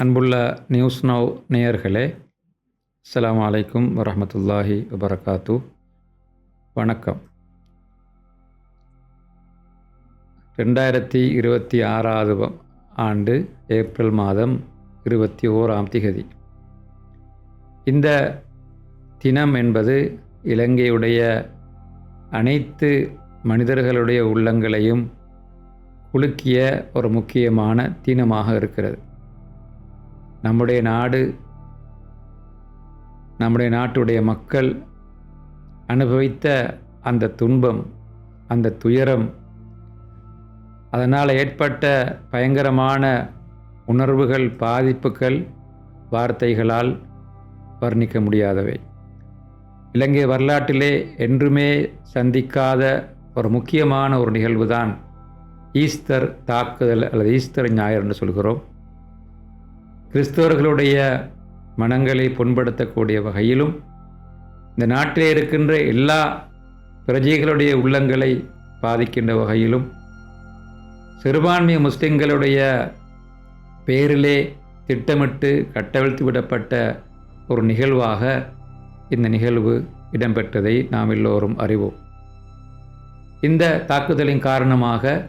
அன்புள்ள news now நேயர்களே, அஸ்ஸலாமு அலைக்கும் வரஹ்மத்துல்லாஹி வபரகாத்து. வணக்கம். 2026 ஆண்டு ஏப்ரல் மாதம் 21ஆம் திகதி. இந்த தினம் என்பது இலங்கையுடைய அனைத்து மனிதர்களுடைய உள்ளங்களையும் குலுக்கிய ஒரு முக்கியமான தினமாக இருக்கிறது. நம்முடைய நாட்டுடைய மக்கள் அனுபவித்த அந்த துன்பம், அந்த துயரம், அதனால் ஏற்பட்ட பயங்கரமான உணர்வுகள், பாதிப்புகள் வார்த்தைகளால் வர்ணிக்க முடியாதவை. இலங்கை வரலாற்றிலே என்றுமே சந்திக்காத ஒரு முக்கியமான ஒரு நிகழ்வு தான் ஈஸ்டர் தாக்குதல் அல்லது ஈஸ்டர் ஞாயிறு என்று சொல்கிறோம். கிறிஸ்தவர்களுடைய மனங்களை புண்படுத்தக்கூடிய வகையிலும் இந்த நாட்டிலே இருக்கின்ற எல்லா பிரஜைகளுடைய உள்ளங்களை பாதிக்கின்ற வகையிலும் சிறுபான்மை முஸ்லிம்களுடைய பேரிலே திட்டமிட்டு கட்டவிழ்த்து விடப்பட்ட ஒரு நிகழ்வாக இந்த நிகழ்வு இடம்பெற்றதை நாம் எல்லோரும் அறிவோம். இந்த தாக்குதலின் காரணமாக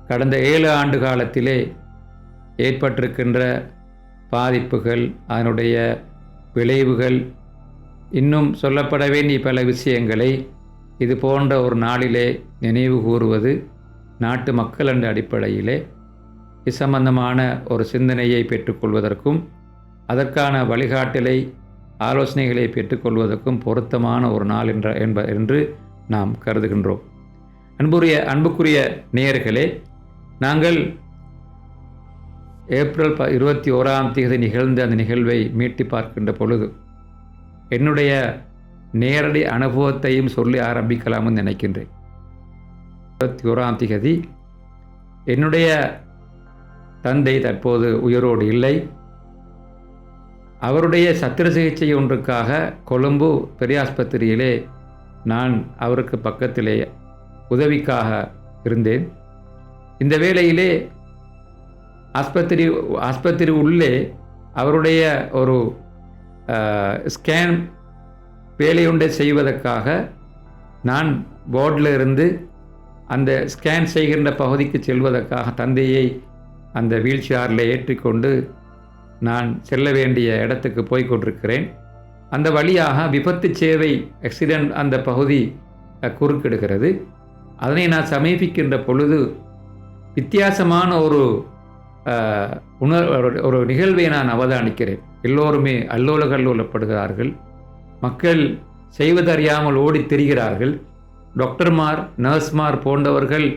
கடந்த 7 ஆண்டு காலத்திலே ஏற்பட்டிருக்கின்ற பாதிப்புகள், அதனுடைய விளைவுகள், இன்னும் சொல்லப்பட வேண்டிய பல விஷயங்களை இது போன்ற ஒரு நாளிலே நினைவு கூறுவது நாட்டு மக்கள் என்ற அடிப்படையிலே இது சம்பந்தமான ஒரு சிந்தனையை பெற்றுக்கொள்வதற்கும் அதற்கான வழிகாட்டலை, ஆலோசனைகளை பெற்றுக்கொள்வதற்கும் பொருத்தமான ஒரு நாள் என்று நாம் கருதுகின்றோம். அன்புக்குரிய நேயர்களே, நாங்கள் ஏப்ரல் 21ஆம் தேதி நிகழ்ந்த அந்த நிகழ்வை மீட்டி பார்க்கின்ற பொழுது என்னுடைய நேரடி அனுபவத்தையும் சொல்லி ஆரம்பிக்கலாம்னு நினைக்கின்றேன். 21ஆம் தேதி என்னுடைய தந்தை தற்போது உயிரோடு இல்லை. அவருடைய சத்திர சிகிச்சை ஒன்றுக்காக கொழும்பு பெரியாஸ்பத்திரியிலே நான் அவருக்கு பக்கத்திலே உதவிக்காக இருந்தேன். இந்த வேளையிலே ஆஸ்பத்திரி உள்ளே அவருடைய ஒரு ஸ்கேன் வேலையுண்டை செய்வதற்காக நான் போர்டில் இருந்து அந்த ஸ்கேன் செய்கின்ற பகுதிக்கு செல்வதற்காக தந்தையை அந்த வீல் சேரில் ஏற்றிக்கொண்டு நான் செல்ல வேண்டிய இடத்துக்கு போய் கொண்டிருக்கிறேன். அந்த வழியாக விபத்து சேவை ஆக்சிடெண்ட் அந்த பகுதி குறுக்கிடுகிறது. அதனை நான் சமீபிக்கின்ற பொழுது வித்தியாசமான ஒரு நிகழ்வை நான் அவதானிக்கிறேன். எல்லோருமே அல்லோலகல்லோலப்படுகிறார்கள். மக்கள் செய்வதறியாமல் ஓடி திரிகிறார்கள். டாக்டர்மார், நர்ஸ்மார் போன்றவர்கள்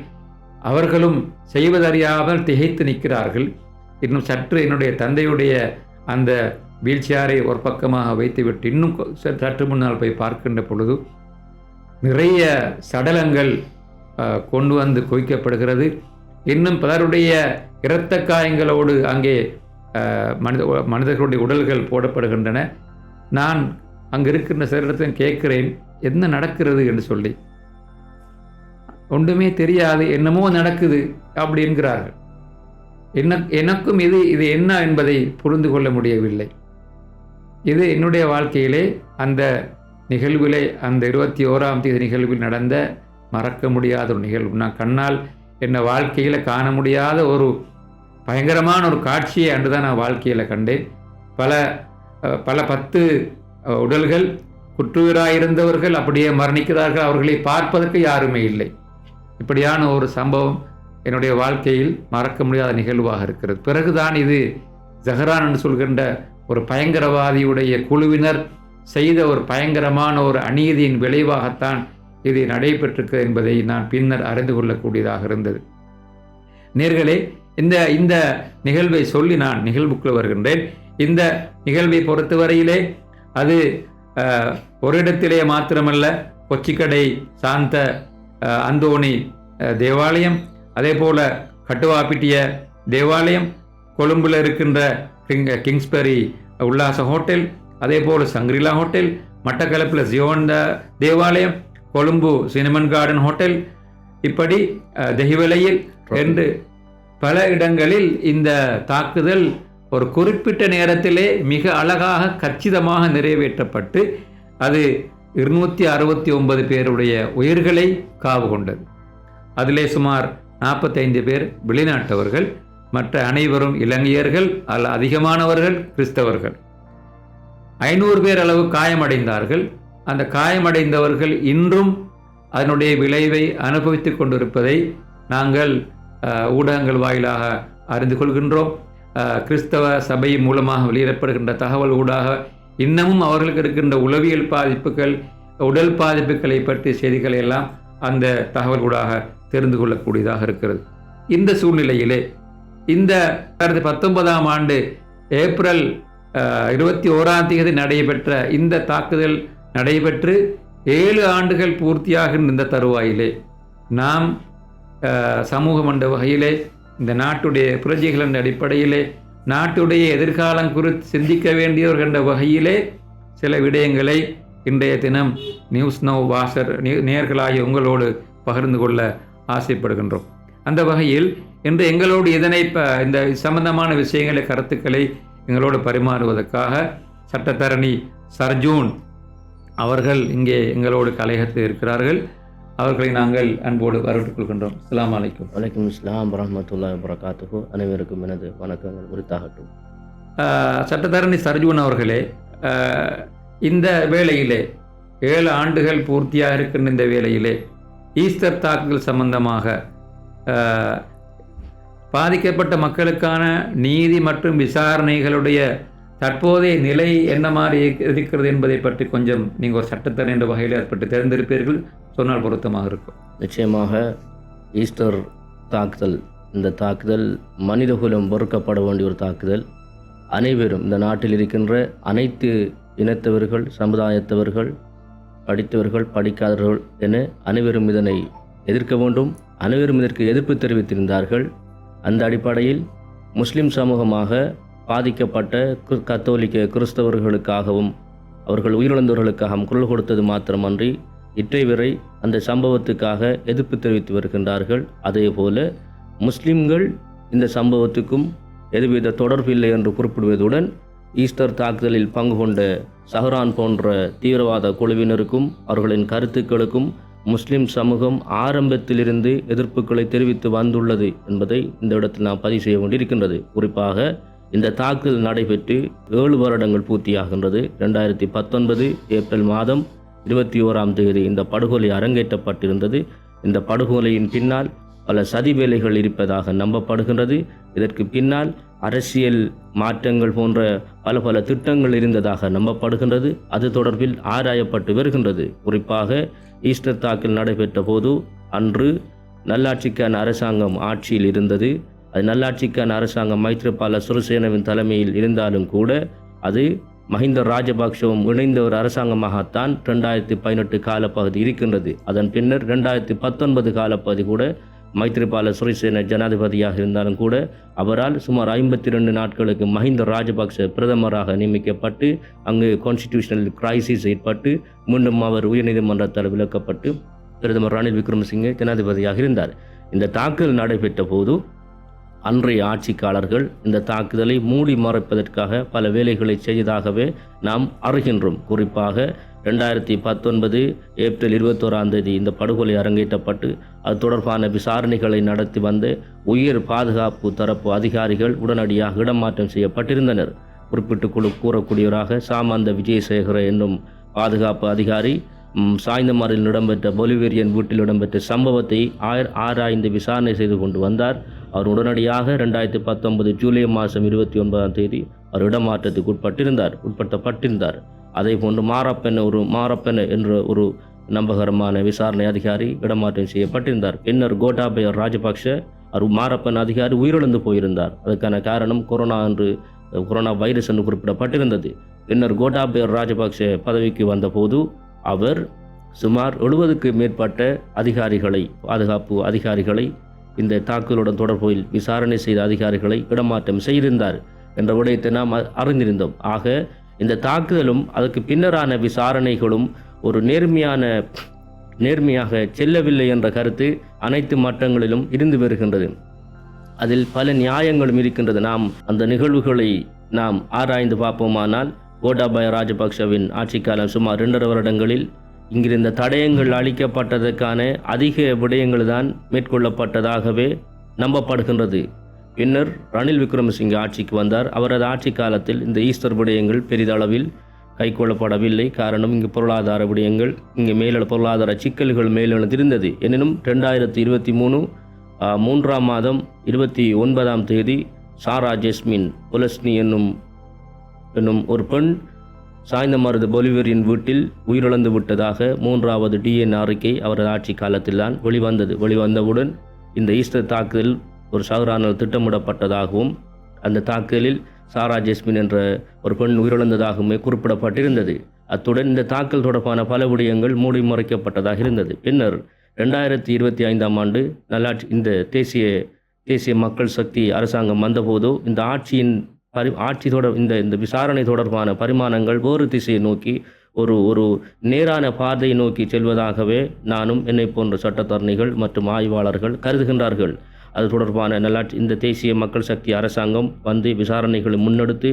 அவர்களும் செய்வதறியாமல் திகைத்து நிற்கிறார்கள். இன்னும் சற்று என்னுடைய தந்தையுடைய அந்த வீல் சேரை ஒரு பக்கமாக வைத்துவிட்டு இன்னும் சற்று முன்னால் போய் பார்க்கின்ற பொழுது நிறைய சடலங்கள் கொண்டு வந்து குவிக்கப்படுகிறது. இன்னும் பலருடைய இரத்த காயங்களோடு அங்கே மனிதர்களுடைய உடல்கள் போடப்படுகின்றன. நான் அங்கே இருக்கின்ற சிலரிடத்தில் கேட்கிறேன், என்ன நடக்கிறது என்று சொல்லி. ஒன்றுமே தெரியாது, என்னமோ நடக்குது அப்படி என்கிறார்கள். எனக்கும் இது என்ன என்பதை புரிந்து கொள்ள முடியவில்லை. இது என்னுடைய வாழ்க்கையிலே அந்த நிகழ்விலே, அந்த 21ஆம் தேதி நிகழ்வில் நடந்த மறக்க முடியாத ஒரு நிகழ்வு. நான் கண்ணால் என்னை வாழ்க்கையில் காண முடியாத ஒரு பயங்கரமான ஒரு காட்சியை அன்றுதான் நான் வாழ்க்கையில் கண்டேன். பல 10 உடல்கள் குற்றுயிராயிருந்தவர்கள் அப்படியே மரணிக்கிறார்கள். அவர்களை பார்ப்பதற்கு யாருமே இல்லை. இப்படியான ஒரு சம்பவம் என்னுடைய வாழ்க்கையில் மறக்க முடியாத நிகழ்வாக இருக்கிறது. பிறகுதான் இது ஜஹரான் என்று சொல்கின்ற ஒரு பயங்கரவாதியுடைய குழுவினர் செய்த ஒரு பயங்கரமான ஒரு அநீதியின் விளைவாகத்தான் இது நடைபெற்றிருக்கிறது என்பதை நான் பின்னர் அறிந்து கொள்ளக்கூடியதாக இருந்தது. நேர்களே, இந்த நிகழ்வை சொல்லி நான் நிகழ்வுக்குள் வருகின்றேன். இந்த நிகழ்வை பொறுத்தவரையிலே அது ஒரு இடத்திலே மாத்திரமல்ல, கொச்சிக்கடை சாந்த அந்தோணி தேவாலயம், அதே போல கட்டுவாப்பிட்டிய தேவாலயம், கொழும்பில் இருக்கின்ற கிங்ஸ்பரி உல்லாச ஹோட்டல், அதே போல் சங்கிரிலா ஹோட்டல், மட்டக்களப்பில் ஜியோன் தேவாலயம், கொழும்பு சினமன் கார்டன் ஹோட்டல், இப்படி தெஹிவலையில் என்று பல இடங்களில் இந்த தாக்குதல் ஒரு குறிப்பிட்ட நேரத்திலே மிக அழகாக கச்சிதமாக நிறைவேற்றப்பட்டு அது 269 பேருடைய உயிர்களை காவு கொண்டது. அதிலே சுமார் 45 பேர் வெளிநாட்டவர்கள், மற்ற அனைவரும் இலங்கையர்கள், அல்ல அதிகமானவர்கள் கிறிஸ்தவர்கள். 500 பேர் அளவு காயமடைந்தார்கள். அந்த காயமடைந்தவர்கள் இன்றும் அதனுடைய விளைவை அனுபவித்துக் கொண்டிருப்பதை நாங்கள் ஊடகங்கள் வாயிலாக அறிந்து கொள்கின்றோம். கிறிஸ்தவ சபை மூலமாக வெளியிடப்படுகின்ற தகவல் ஊடாக இன்னமும் அவர்களுக்கு இருக்கின்ற உளவியல் பாதிப்புகள், உடல் பாதிப்புகளை பற்றிய செய்திகளை எல்லாம் அந்த தகவல் ஊடாக தெரிந்து கொள்ளக்கூடியதாக இருக்கிறது. இந்த சூழ்நிலையிலே இந்த 2019ஆம் ஆண்டு ஏப்ரல் 21ஆம் தேதி நடைபெற்ற இந்த தாக்குதல் நடைபெற்று 7 ஆண்டுகள் பூர்த்தியாகின்ற இந்த தருவாயிலே நாம் சமூகம் என்ற வகையிலே, இந்த நாட்டுடைய பிரஜைகள் என்ற அடிப்படையிலே, நாட்டுடைய எதிர்காலம் குறித்து சிந்திக்க வேண்டியவர்கள் என்ற வகையிலே சில விடயங்களை இன்றைய தினம் நியூஸ் நவ் வாசர் நேயர்களாகிய உங்களோடு பகிர்ந்து கொள்ள ஆசைப்படுகின்றோம். அந்த வகையில் இன்று எங்களோடு இந்த சம்பந்தமான விஷயங்களை, கருத்துக்களை எங்களோடு பரிமாறுவதற்காக சட்டத்தரணி சர்ஜூன் அவர்கள் இங்கே எங்களோடு கலையகத்தில் இருக்கிறார்கள். அவர்களை நாங்கள் அன்போடு வரவேற்றுக் கொள்கின்றோம். அஸ்ஸலாமு அலைக்கும். வலைக்கும் அஸ்ஸலாம் வரஹ்மத்துல்லாஹி வபரகாத்துஹு. அனைவருக்கும் எனது வணக்கங்கள் உரித்தாகட்டும். சட்டத்தரணி சர்ஜூன் அவர்களே, இந்த வேளையிலே 7 ஆண்டுகள் பூர்த்தியாக இருக்கின்ற இந்த வேளையிலே ஈஸ்டர் தாக்குதல் சம்பந்தமாக பாதிக்கப்பட்ட மக்களுக்கான நீதி மற்றும் விசாரணைகளுடைய தற்போதைய நிலை என்ன மாதிரி இருக்கிறது என்பதை பற்றி கொஞ்சம் நீங்கள் ஒரு சட்டத்தரணி என்ற வகையில் ஏற்பட்டு தெரிந்திருப்பீர்கள், சொன்னால் பொருத்தமாக இருக்கும். நிச்சயமாக ஈஸ்டர் தாக்குதல், இந்த தாக்குதல் மனிதகுலம் பொறுக்கப்பட வேண்டிய ஒரு தாக்குதல். அனைவரும், இந்த நாட்டில் இருக்கின்ற அனைத்து இனத்தவர்கள், சமுதாயத்தவர்கள், படித்தவர்கள், படிக்காதவர்கள் என அனைவரும் இதனை எதிர்க்க வேண்டும். அனைவரும் இதற்கு எதிர்ப்பு தெரிவித்திருந்தார்கள். அந்த அடிப்படையில் முஸ்லிம் சமூகமாக பாதிக்கப்பட்ட கத்தோலிக்க கிறிஸ்தவர்களுக்காகவும் அவர்கள் உயிரிழந்தவர்களுக்காகவும் குரல் கொடுத்தது மாத்திரமன்றி இற்றை வரை அந்த சம்பவத்துக்காக எதிர்ப்பு தெரிவித்து வருகின்றார்கள். அதே போல முஸ்லிம்கள் இந்த சம்பவத்துக்கும் எதுவித தொடர்பில்லை என்று குறிப்பிடுவதுடன் ஈஸ்டர் தாக்குதலில் பங்கு கொண்ட சஹ்ரான் போன்ற தீவிரவாத குழுவினருக்கும் அவர்களின் கருத்துக்களுக்கும் முஸ்லிம் சமூகம் ஆரம்பத்திலிருந்து எதிர்ப்புகளை தெரிவித்து வந்துள்ளது என்பதை இந்த இடத்தில் நாம் பதிவு செய்ய வேண்டியிருக்கின்றது. குறிப்பாக இந்த தாக்குதல் நடைபெற்று 7 வருடங்கள் பூர்த்தியாகின்றது. 2019 ஏப்ரல் மாதம் 21ஆம் தேதி இந்த படுகொலை அரங்கேற்றப்பட்டிருந்தது. இந்த படுகொலையின் பின்னால் பல சதி வேலைகள் இருப்பதாக நம்பப்படுகின்றது. இதற்கு பின்னால் அரசியல் மாற்றங்கள் போன்ற பல திட்டங்கள் இருந்ததாக நம்பப்படுகின்றது. அது தொடர்பில் ஆராயப்பட்டு வருகின்றது. குறிப்பாக ஈஸ்டர் தாக்குதல் நடைபெற்ற போது அன்று நல்லாட்சிக்கான அரசாங்கம் ஆட்சியில் இருந்தது. அது நல்லாட்சிக்கான அரசாங்கம் மைத்ரிபால சிறிசேனவின் தலைமையில் இருந்தாலும் கூட அது மஹிந்த ராஜபக்ஷவும் இணைந்த ஒரு அரசாங்கமாகத்தான் 2018 காலப்பகுதி இருக்கின்றது. அதன் பின்னர் 2019 காலப்பகுதி கூட மைத்ரிபால சிறிசேன ஜனாதிபதியாக இருந்தாலும் கூட அவரால் சுமார் 52 நாட்களுக்கு மஹிந்த ராஜபக்ஷ பிரதமராக நியமிக்கப்பட்டு அங்கு கான்ஸ்டிடியூஷனல் கிரைசிஸ் ஏற்பட்டு மீண்டும் அவர் உயர்நீதிமன்றத்தால் விலக்கப்பட்டு பிரதமர் ரணில் விக்ரமசிங்கே ஜனாதிபதியாக இருந்தார். இந்த தாக்குதல் நடைபெற்ற போது அன்றைய ஆட்சிக்காளர்கள் இந்த தாக்குதலை மூடி மறைப்பதற்காக பல வேலைகளை செய்ததாகவே நாம் அறிகின்றோம். குறிப்பாக 2019 ஏப்ரல் 21ஆம் தேதி இந்த படுகொலை அரங்கேற்றப்பட்டு அது தொடர்பான விசாரணைகளை நடத்தி வந்த உயர் பாதுகாப்பு தரப்பு அதிகாரிகள் உடனடியாக இடமாற்றம் செய்யப்பட்டிருந்தனர். குறிப்பிட்டு கூறக்கூடியவராக சாமந்த விஜயசேகர என்னும் பாதுகாப்பு அதிகாரி சாய்ந்தமரில் இடம்பெற்ற பொலிவேரியன் வீட்டில் இடம்பெற்ற சம்பவத்தை ஆராய்ந்து விசாரணை செய்து கொண்டு வந்தார். அவர் உடனடியாக 2019 ஜூலை மாதம் 29ஆம் தேதி அவர் இடமாற்றத்துக்கு உட்படுத்தப்பட்டிருந்தார். அதே போன்று மாரப்பென என்ற ஒரு நம்பகரமான விசாரணை அதிகாரி இடமாற்றம் செய்யப்பட்டிருந்தார். பின்னர் கோட்டாபய ராஜபக்ஷ மாரப்பன் அதிகாரி உயிரிழந்து போயிருந்தார். அதுக்கான காரணம் கொரோனா வைரஸ் என்று குறிப்பிடப்பட்டிருந்தது. பின்னர் கோட்டாபய ராஜபக்ஷ பதவிக்கு வந்தபோது அவர் சுமார் 70க்கு மேற்பட்ட பாதுகாப்பு அதிகாரிகளை, இந்த தாக்குதலுடன் தொடர்பில் விசாரணை செய்த அதிகாரிகளை இடமாற்றம் செய்திருந்தார் என்ற விடயத்தை நாம் அறிந்திருந்தோம். ஆக இந்த தாக்குதலும் அதற்கு பின்னரான விசாரணைகளும் ஒரு நேர்மையாக செல்லவில்லை என்ற கருத்து அனைத்து மட்டங்களிலும் இருந்து வருகின்றது. அதில் பல நியாயங்களும் இருக்கின்றது. நாம் அந்த நிகழ்வுகளை நாம் ஆராய்ந்து பார்ப்போமானால், கோட்டாபய ராஜபக்ஷவின் ஆட்சி காலம் சுமார் 2.5 வருடங்களில் இங்கிருந்த தடயங்கள் அளிக்கப்பட்டதற்கான அதிக விடயங்கள் தான் மேற்கொள்ளப்பட்டதாகவே நம்பப்படுகின்றது. பின்னர் ரணில் விக்ரமசிங்கே ஆட்சிக்கு வந்தார். அவரது ஆட்சி காலத்தில் இந்த ஈஸ்டர் விடயங்கள் பெரிதளவில் கைக்கொள்ளப்படவில்லை. காரணம், இங்கு பொருளாதார விடயங்கள், இங்கு பொருளாதார சிக்கல்கள் மேலெழுந்திருந்தது. எனினும் 2023 3ஆம் மாதம் 29ஆம் தேதி சாரா ஜெஸ்மின் பொலஸ்னி என்னும் ஒரு பெண் சாய்ந்தமருது பொலிவரின் வீட்டில் உயிரிழந்து விட்டதாக 3வது DNA அறிக்கை அவரது ஆட்சி காலத்தில் தான் வெளிவந்தவுடன் இந்த ஈஸ்டர் தாக்குதல் ஒரு சஹ்ரானால் திட்டமிடப்பட்டதாகவும் அந்த தாக்குதலில் சாரா ஜெஸ்மின் என்ற ஒரு பெண் உயிரிழந்ததாகவுமே குறிப்பிடப்பட்டிருந்தது. அத்துடன் இந்த தாக்கல் தொடர்பான பல விடயங்கள் மூடி மறைக்கப்பட்டதாக இருந்தது. பின்னர் 2025ஆம் ஆண்டு நல்லாட்சி இந்த தேசிய மக்கள் சக்தி அரசாங்கம் வந்தபோதோ இந்த இந்த விசாரணை தொடர்பான பரிமாணங்கள் வேறு திசையை நோக்கி ஒரு நேரான பாதையை நோக்கி செல்வதாகவே நானும் என்னை போன்ற சட்டத்தரணிகள் மற்றும் ஆய்வாளர்கள் கருதுகின்றார்கள். அது தொடர்பான இந்த தேசிய மக்கள் சக்தி அரசாங்கம் வந்து விசாரணைகளை முன்னெடுத்து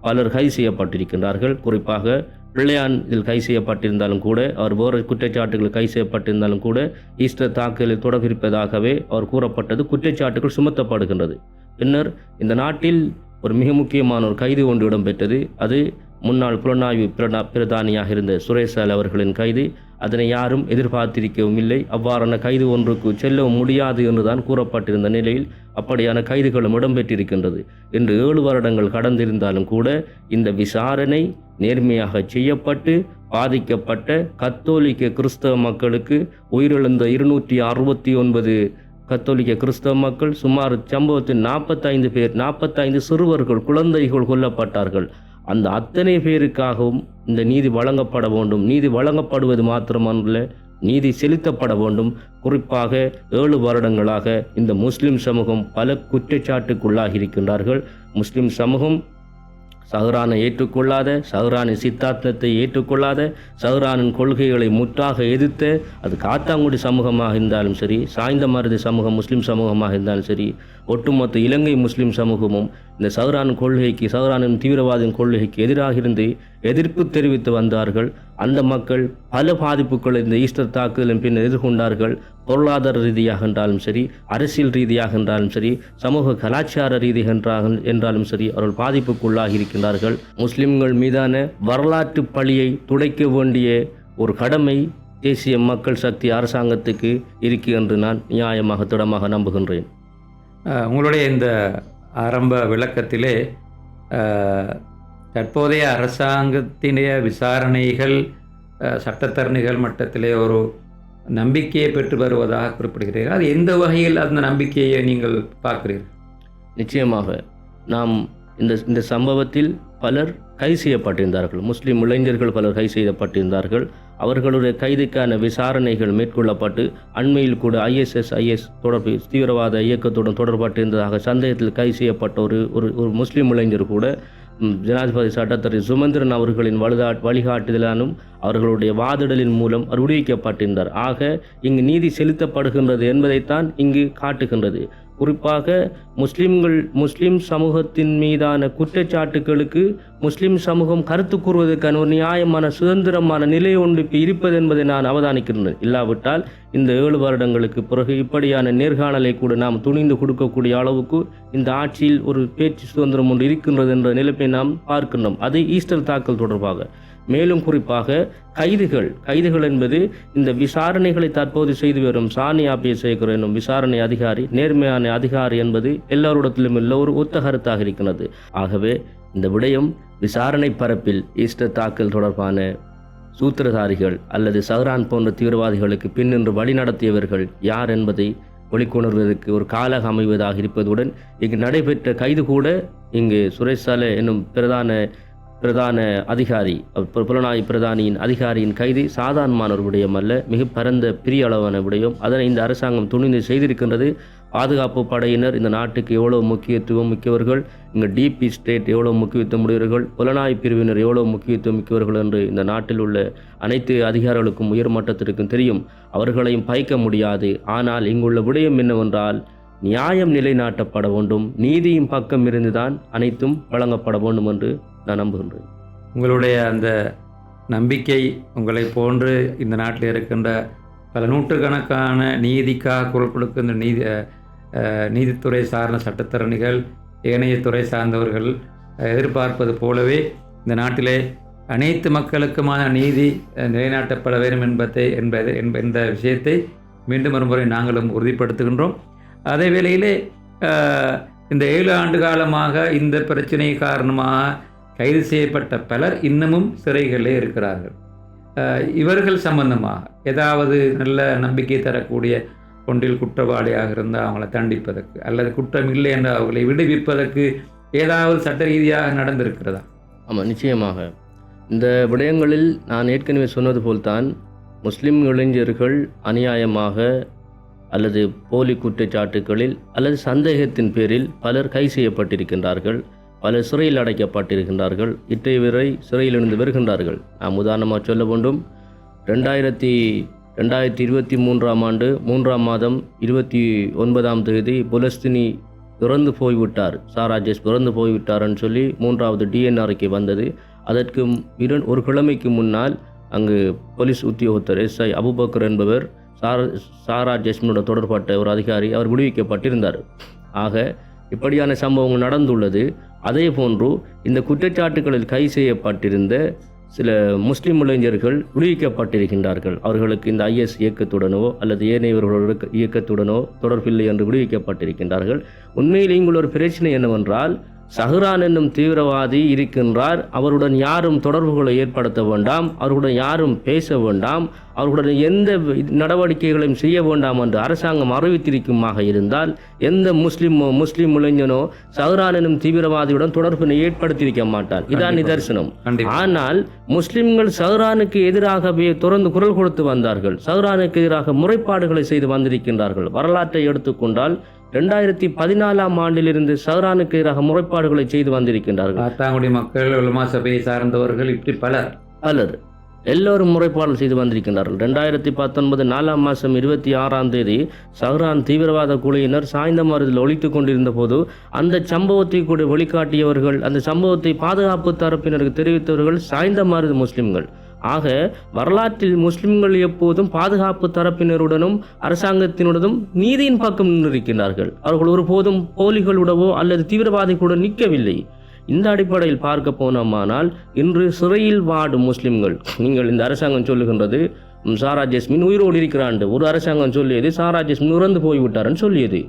பலர் கைது செய்யப்பட்டிருக்கின்றார்கள். குறிப்பாக பிள்ளையான் இதில் கைது செய்யப்பட்டிருந்தாலும் கூட, அவர் வேறு குற்றச்சாட்டுகள் கைது செய்யப்பட்டிருந்தாலும் கூட ஈஸ்டர் தாக்குதலில் தொடர்பிருப்பதாகவே அவர் கூறப்பட்டது குற்றச்சாட்டுகள் சுமத்தப்படுகின்றது. பின்னர் இந்த நாட்டில் ஒரு மிக முக்கியமான ஒரு கைது ஒன்று இடம்பெற்றது. அது முன்னாள் புலனாய்வு பிரதானியாக இருந்த சுரேசால் அவர்களின் கைது. அதனை யாரும் எதிர்பார்த்திருக்கவும் இல்லை. அவ்வாறான கைது ஒன்றுக்கு செல்லவும் முடியாது என்றுதான் கூறப்பட்டிருந்த நிலையில் அப்படியான கைதுகளும் இடம்பெற்றிருக்கின்றது. இன்று 7 வருடங்கள் கடந்திருந்தாலும் கூட இந்த விசாரணை நேர்மையாக செய்யப்பட்டு பாதிக்கப்பட்ட கத்தோலிக்க கிறிஸ்தவ மக்களுக்கு உயிரிழந்த 269 கத்தோலிக்க கிறிஸ்தவ மக்கள் சுமார் சம்பவத்தில் 45 சிறுவர்கள் குழந்தைகள் கொல்லப்பட்டார்கள். அந்த அத்தனை பேருக்காகவும் இந்த நீதி வழங்கப்பட வேண்டும். நீதி வழங்கப்படுவது மாத்திரமல்ல, நீதி செலுத்தப்பட வேண்டும். குறிப்பாக 7 வருடங்களாக இந்த முஸ்லிம் சமூகம் பல குற்றச்சாட்டுக்குள்ளாகி இருக்கின்றார்கள். முஸ்லிம் சமூகம் சஹ்ரானை ஏற்றுக்கொள்ளாத, சஹ்ரானின் சித்தாந்தத்தை ஏற்றுக்கொள்ளாத, சஹ்ரானின் கொள்கைகளை முற்றாக எதிர்த்து, அது காத்தாங்குடி சமூகமாக இருந்தாலும் சரி, சாய்ந்தமருது சமூகம் முஸ்லிம் சமூகமாக இருந்தாலும் சரி, ஒட்டுமொத்த இலங்கை முஸ்லிம் சமூகமும் இந்த சஹ்ரானின் தீவிரவாதின் கொள்கைக்கு எதிராக இருந்து எதிர்ப்பு தெரிவித்து வந்தார்கள். அந்த மக்கள் பல பாதிப்புகளை இந்த ஈஸ்டர் தாக்குதலின் பின்னர் எதிர்கொண்டார்கள். பொருளாதார ரீதியாக என்றாலும் சரி, அரசியல் ரீதியாக என்றாலும் சரி, சமூக கலாச்சார ரீதியாக என்றாலும் சரி, அவர்கள் பாதிப்புக்குள்ளாகி இருக்கின்றார்கள். முஸ்லிம்கள் மீதான வரலாற்று பழியை துடைக்க வேண்டிய ஒரு கடமை தேசிய மக்கள் சக்தி அரசாங்கத்துக்கு இருக்கு என்று நான் நியாயமாக திடமாக நம்புகின்றேன். உங்களுடைய இந்த ஆரம்ப விளக்கத்திலே தற்போதைய அரசாங்கத்தினுடைய விசாரணைகள் சட்டத்தரணிகள் மட்டத்திலே ஒரு நம்பிக்கையை பெற்று வருவதாக குறிப்பிடுகிறீர்கள். அது எந்த வகையில் அந்த நம்பிக்கையை நீங்கள் பார்க்கிறீர்கள்? நிச்சயமாக நாம் இந்த சம்பவத்தில் பலர் கைது செய்யப்பட்டிருந்தார்கள். முஸ்லிம் இளைஞர்கள் பலர் கைது செய்யப்பட்டிருந்தார்கள். அவர்களுடைய கைதுக்கான விசாரணைகள் மேற்கொள்ளப்பட்டு அண்மையில் கூட IS தொடர்பு தீவிரவாத இயக்கத்துடன் தொடர்பட்டிருந்ததாக சந்தேகத்தில் கைது செய்யப்பட்ட ஒரு முஸ்லிம் இளைஞர் கூட ஜனாதிபதி சட்டத்தரணி சுமந்திரன் அவர்களின் வழிகாட்டுதலாலும் அவர்களுடைய வாதிடலின் மூலம் அவர் விடுவிக்கப்பட்டிருந்தார். ஆக இங்கு நீதி செலுத்தப்படுகின்றது என்பதைத்தான் இங்கு காட்டுகின்றது. குறிப்பாக முஸ்லிம் சமூகத்தின் மீதான குற்றச்சாட்டுகளுக்கு முஸ்லிம் சமூகம் கருத்து கூறுவதற்கான ஒரு நியாயமான சுதந்திரமான நிலை ஒன்று இருப்பது என்பதை நான் அவதானிக்கின்றேன். இல்லாவிட்டால் இந்த 7 வருடங்களுக்கு பிறகு இப்படியான நேர்காணலை கூட நாம் துணிந்து கொடுக்கக்கூடிய அளவுக்கு இந்த ஆட்சியில் ஒரு பேச்சு சுதந்திரம் ஒன்று இருக்கின்றது என்ற நிலைப்பை நாம் பார்க்கின்றோம். அது ஈஸ்டர் தாக்கல் தொடர்பாக. மேலும் குறிப்பாக கைதுகள் என்பது இந்த விசாரணைகளை தற்போது செய்து வரும் சானியா பேசேகர் என்னும் விசாரணை அதிகாரி நேர்மையான அதிகாரி என்பது எல்லாரிடத்திலும் உள்ள ஒரு ஒத்த கருத்தாக இருக்கிறது. ஆகவே இந்த விடயம் விசாரணை பரப்பில் ஈஸ்டர் தாக்கல் தொடர்பான சூத்திரதாரிகள் அல்லது சஹ்ரான் போன்ற தீவிரவாதிகளுக்கு பின்னின்று வழிநடத்தியவர்கள் யார் என்பதை வெளிக்கொணர்வதற்கு ஒரு காலம் அமைவதாக இருப்பதுடன் இங்கு நடைபெற்ற கைது கூட இங்கு சுரேசால என்னும் பிரதான அதிகாரி புலனாய்வு பிரதானியின் அதிகாரியின் கைது சாதாரணமான ஒரு விடயம் அல்ல, மிக பரந்த பெரிய அளவான விடயம். அதனை இந்த அரசாங்கம் துணிந்து செய்திருக்கின்றது. பாதுகாப்பு படையினர் இந்த நாட்டுக்கு எவ்வளவு முக்கியத்துவம் மிக்கவர்கள், இங்கே டிபி ஸ்டேட் எவ்வளவு முக்கியத்துவம் உடையவர்கள், புலனாய்வு பிரிவினர் எவ்வளவு முக்கியத்துவம் மிக்கவர்கள் என்று இந்த நாட்டில் உள்ள அனைத்து அதிகாரிகளுக்கும் உயர் மட்டத்திற்கும் தெரியும். அவர்களையும் பயக்க முடியாது. ஆனால் இங்குள்ள விடயம் என்னவென்றால் நியாயம் நிலைநாட்டப்பட வேண்டும், நீதியின் பக்கம் இருந்துதான் அனைத்தும் வழங்கப்பட வேண்டும் என்று நான் நம்புகின்றேன். உங்களுடைய அந்த நம்பிக்கை உங்களை போன்று இந்த நாட்டில் இருக்கின்ற பல நூற்றுக்கணக்கான நீதிக்காக குரல் கொடுக்கின்ற நீதித்துறை சார்ந்த சட்டத்தரணிகள், ஏனைய துறை சார்ந்தவர்கள் எதிர்பார்ப்பது போலவே இந்த நாட்டிலே அனைத்து மக்களுக்குமான நீதி நிலைநாட்டப்பட வேண்டும் என்ற விஷயத்தை மீண்டும் ஒருமுறை நாங்களும் உறுதிப்படுத்துகின்றோம். அதே வேளையிலே இந்த 7 ஆண்டு காலமாக இந்த பிரச்சனை காரணமாக கைது செய்யப்பட்ட பலர் இன்னமும் சிறைகளிலே இருக்கிறார்கள். இவர்கள் சம்பந்தமாக ஏதாவது நல்ல நம்பிக்கை தரக்கூடிய ஒன்றில் குற்றவாளியாக இருந்தால் அவங்கள தண்டிப்பதற்கு அல்லது குற்றம் இல்லை என்று அவர்களை விடுவிப்பதற்கு ஏதாவது சட்ட ரீதியாக நடந்திருக்கிறதா? ஆமாம், நிச்சயமாக. இந்த விடயங்களில் நான் ஏற்கனவே சொன்னது போல்தான் முஸ்லிம் இளைஞர்கள் அநியாயமாக அல்லது போலி குற்றச்சாட்டுகளில் அல்லது சந்தேகத்தின் பேரில் பலர் கைது செய்யப்பட்டிருக்கின்றார்கள், பலர் சிறையில் அடைக்கப்பட்டிருக்கின்றார்கள், இன்றைய சிறையிலிருந்து வருகின்றார்கள். நாம் உதாரணமாக சொல்ல வேண்டும், 2023 ஆண்டு 3ஆம் மாதம் 29ஆம் தேதி புலஸ்தீனி இறந்து போய்விட்டார், சாராஜேஸ் இறந்து போய்விட்டார்னு சொல்லி 3வது DNA அறிக்கை வந்தது. அதற்கு ஒரு கிழமைக்கு முன்னால் அங்கு போலீஸ் உத்தியோகத்தர் SI அபுபக்கர் என்பவர் சாரா ஜெஸ்மினோட தொடர்பட்ட ஒரு அதிகாரி அவர் விடுவிக்கப்பட்டிருந்தார். ஆக இப்படியான சம்பவங்கள் நடந்துள்ளது. அதே போன்று இந்த குற்றச்சாட்டுகளில் கைது செய்யப்பட்டிருந்த சில முஸ்லிம் இளைஞர்கள் விடுவிக்கப்பட்டிருக்கின்றார்கள். அவர்களுக்கு இந்த IS இயக்கத்துடனோ அல்லது ஏனையவர்களோட இயக்கத்துடனோ தொடர்பில்லை என்று விடுவிக்கப்பட்டிருக்கின்றார்கள். உண்மையில் இங்குள்ள ஒரு பிரச்சனை என்னவென்றால், சஹ்ரான் என்னும் தீவிரவாதி இருக்கின்றார், அவருடன் யாரும் தொடர்புகளை ஏற்படுத்த வேண்டாம், அவர்களுடன் யாரும் பேச வேண்டாம், அவர்களுடன் எந்த நடவடிக்கைகளையும் செய்ய வேண்டாம் என்று அரசாங்கம் அறிவித்திருக்குமாக இருந்தால் எந்த முஸ்லிம் இளைஞனோ சஹ்ரான் என்னும் தீவிரவாதியுடன் தொடர்பினை ஏற்படுத்தியிருக்க மாட்டார். இதான் நிதர்சனம். ஆனால் முஸ்லிம்கள் சஹ்ரானுக்கு எதிராகவே தொடர்ந்து குரல் கொடுத்து வந்தார்கள், சஹ்ரானுக்கு எதிராக முறைப்பாடுகளை செய்து வந்திருக்கின்றார்கள். வரலாற்றை எடுத்துக்கொண்டால் 2014ஆம் ஆண்டிலிருந்து சஹ்ரானுக்கு எதிராக முறைப்பாடுகளை செய்து வந்திருக்கின்றார்கள். ஆத்தாங்குடி மக்கள், உலமா சபையை சார்ந்தவர்கள், இப்படி பலர் எல்லோரும் முறைப்பாடு செய்து வந்திருக்கின்றார்கள். 2019 4ஆம் மாதம் 26ஆம் தேதி சஹ்ரான் தீவிரவாத குழுவினர் சாய்ந்தமருதில் ஒழித்து கொண்டிருந்த போது அந்த சம்பவத்தை கூட வெளிக்காட்டியவர்கள், அந்த சம்பவத்தை பாதுகாப்பு தரப்பினருக்கு தெரிவித்தவர்கள் சாய்ந்தமருது முஸ்லிம்கள். ஆக வரலாற்றில் முஸ்லிம்கள் எப்போதும் பாதுகாப்பு தரப்பினருடனும் அரசாங்கத்தினுடனும் நீதியின் பக்கம் நின்றிருக்கிறார்கள். அவர்கள் ஒருபோதும் போலிகளுடவோ அல்லது தீவிரவாதிகளுடன் நிற்கவில்லை. இந்த அடிப்படையில் பார்க்க போனோமானால் இன்று சிறையில் வாடும் முஸ்லிம்கள், நீங்கள் இந்த அரசாங்கம் சொல்லுகின்றது சாரா ஜெஸ்மின் உயிரோடு இருக்கிறான், ஒரு அரசாங்கம் சொல்லியது சாரா ஜெஸ்மின் இறந்து போய்விட்டார்னு சொல்லியது.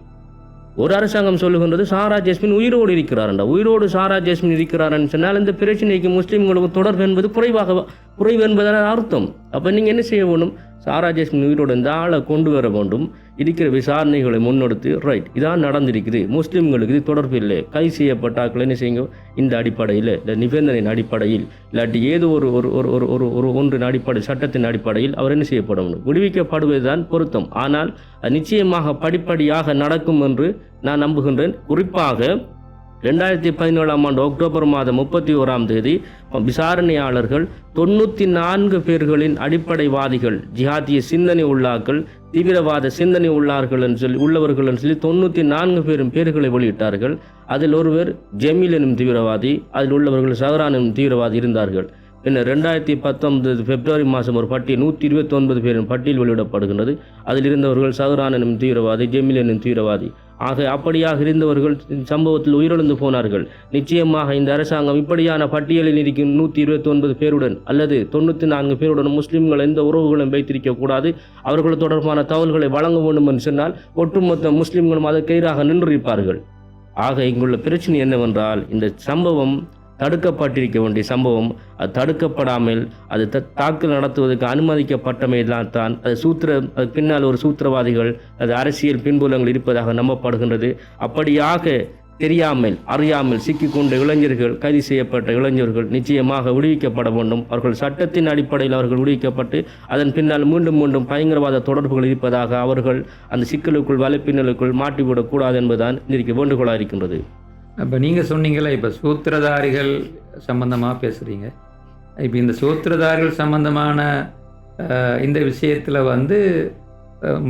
ஒரு அரசாங்கம் சொல்லுகின்றது சாரா ஜெஸ்மின் உயிரோடு இருக்கிறார்ண்டா. உயிரோடு சாரா ஜெஸ்மின் இருக்கிறார்னு சொன்னால் இந்த பிரச்சனைக்கு முஸ்லிம்களுக்கு தொடர்பு என்பது குறைவு என்பதான அர்த்தம். அப்போ நீங்கள் என்ன செய்ய வேண்டும்? சாரா ஜெஸ்மின் உயிரோடு இந்த ஆளை கொண்டு வர வேண்டும், இருக்கிற விசாரணைகளை முன்னெடுத்து ரைட் இதான் நடந்திருக்குது, முஸ்லிம்களுக்கு இது தொடர்பு இல்லை, கை செய்யப்பட்டாக்கள் என்ன செய்யுங்க, இந்த அடிப்படையில் இந்த நிபந்தனையின் அடிப்படையில் இல்லாட்டி ஏதோ ஒரு ஒன்றின் அடிப்படை சட்டத்தின் அடிப்படையில் அவர் என்ன செய்யப்பட வேண்டும், விடுவிக்கப்படுவதுதான் பொருத்தம். ஆனால் நிச்சயமாக படிப்படியாக நடக்கும் என்று நான் நம்புகின்றேன். குறிப்பாக 2017ஆம் ஆண்டு அக்டோபர் மாதம் 31ஆம் தேதி விசாரணையாளர்கள் 94 பேர்களின் அடிப்படைவாதிகள், ஜிஹாதிய சிந்தனை உள்ளாக்கள், தீவிரவாத சிந்தனை உள்ளவர்கள் என்று சொல்லி 94 பேர்களை வெளியிட்டார்கள். அதில் ஒருவர் ஜமீல் எனும் தீவிரவாதி, அதில் உள்ளவர்கள் சஹ்ரான் எனும் தீவிரவாதி இருந்தார்கள். பின்னர் 2019 பிப்ரவரி மாதம் ஒரு பட்டியல் 129 பேரின் பட்டியல் வெளியிடப்படுகின்றது. அதில் இருந்தவர்கள் சஹ்ரான் எனும் தீவிரவாதி, ஜமீல் எனும் தீவிரவாதி. ஆக அப்படியாக இருந்தவர்கள் சம்பவத்தில் உயிரிழந்து போனார்கள். நிச்சயமாக இந்த அரசாங்கம் இப்படியான பட்டியலில் இருக்கும் 129 பேருடன் அல்லது 94 பேருடன் முஸ்லிம்கள் எந்த உறவுகளும் வைத்திருக்க கூடாது, அவர்கள் தொடர்பான தகவல்களை வழங்க வேண்டும் என்று சொன்னால் ஒட்டுமொத்த முஸ்லிம்களும் அதற்கு எதிராக நின்றிருப்பார்கள். ஆக இங்குள்ள பிரச்சனை என்னவென்றால், இந்த சம்பவம் தடுக்கப்பட்டிருக்க வேண்டிய சம்பவம் அது தடுக்கப்படாமல் அது தாக்குதல் நடத்துவதற்கு அனுமதிக்கப்பட்டமைதான் தான் அது பின்னால் ஒரு சூத்திரவாதிகள், அது அரசியல் பின்புலங்கள் இருப்பதாக நம்பப்படுகின்றது. அப்படியாக தெரியாமல் அறியாமல் சிக்கிக்கொண்ட இளைஞர்கள், கைது செய்யப்பட்ட இளைஞர்கள் நிச்சயமாக விடுவிக்கப்பட வேண்டும். அவர்கள் சட்டத்தின் அடிப்படையில் அவர்கள் விடுவிக்கப்பட்டு அதன் பின்னால் மீண்டும் பயங்கரவாத தொடர்புகள் இருப்பதாக அவர்கள் அந்த சிக்கலுக்குள் வலைப்பின்னலுக்குள் மாட்டிவிடக்கூடாது என்பதுதான் இன்றைக்கு வேண்டுகோளாக இருக்கின்றது. இப்போ நீங்கள் சொன்னீங்களே, இப்போ சூத்திரதாரிகள் சம்பந்தமாக பேசுகிறீங்க. இப்போ இந்த சூத்திரதாரிகள் சம்பந்தமான இந்த விஷயத்தில்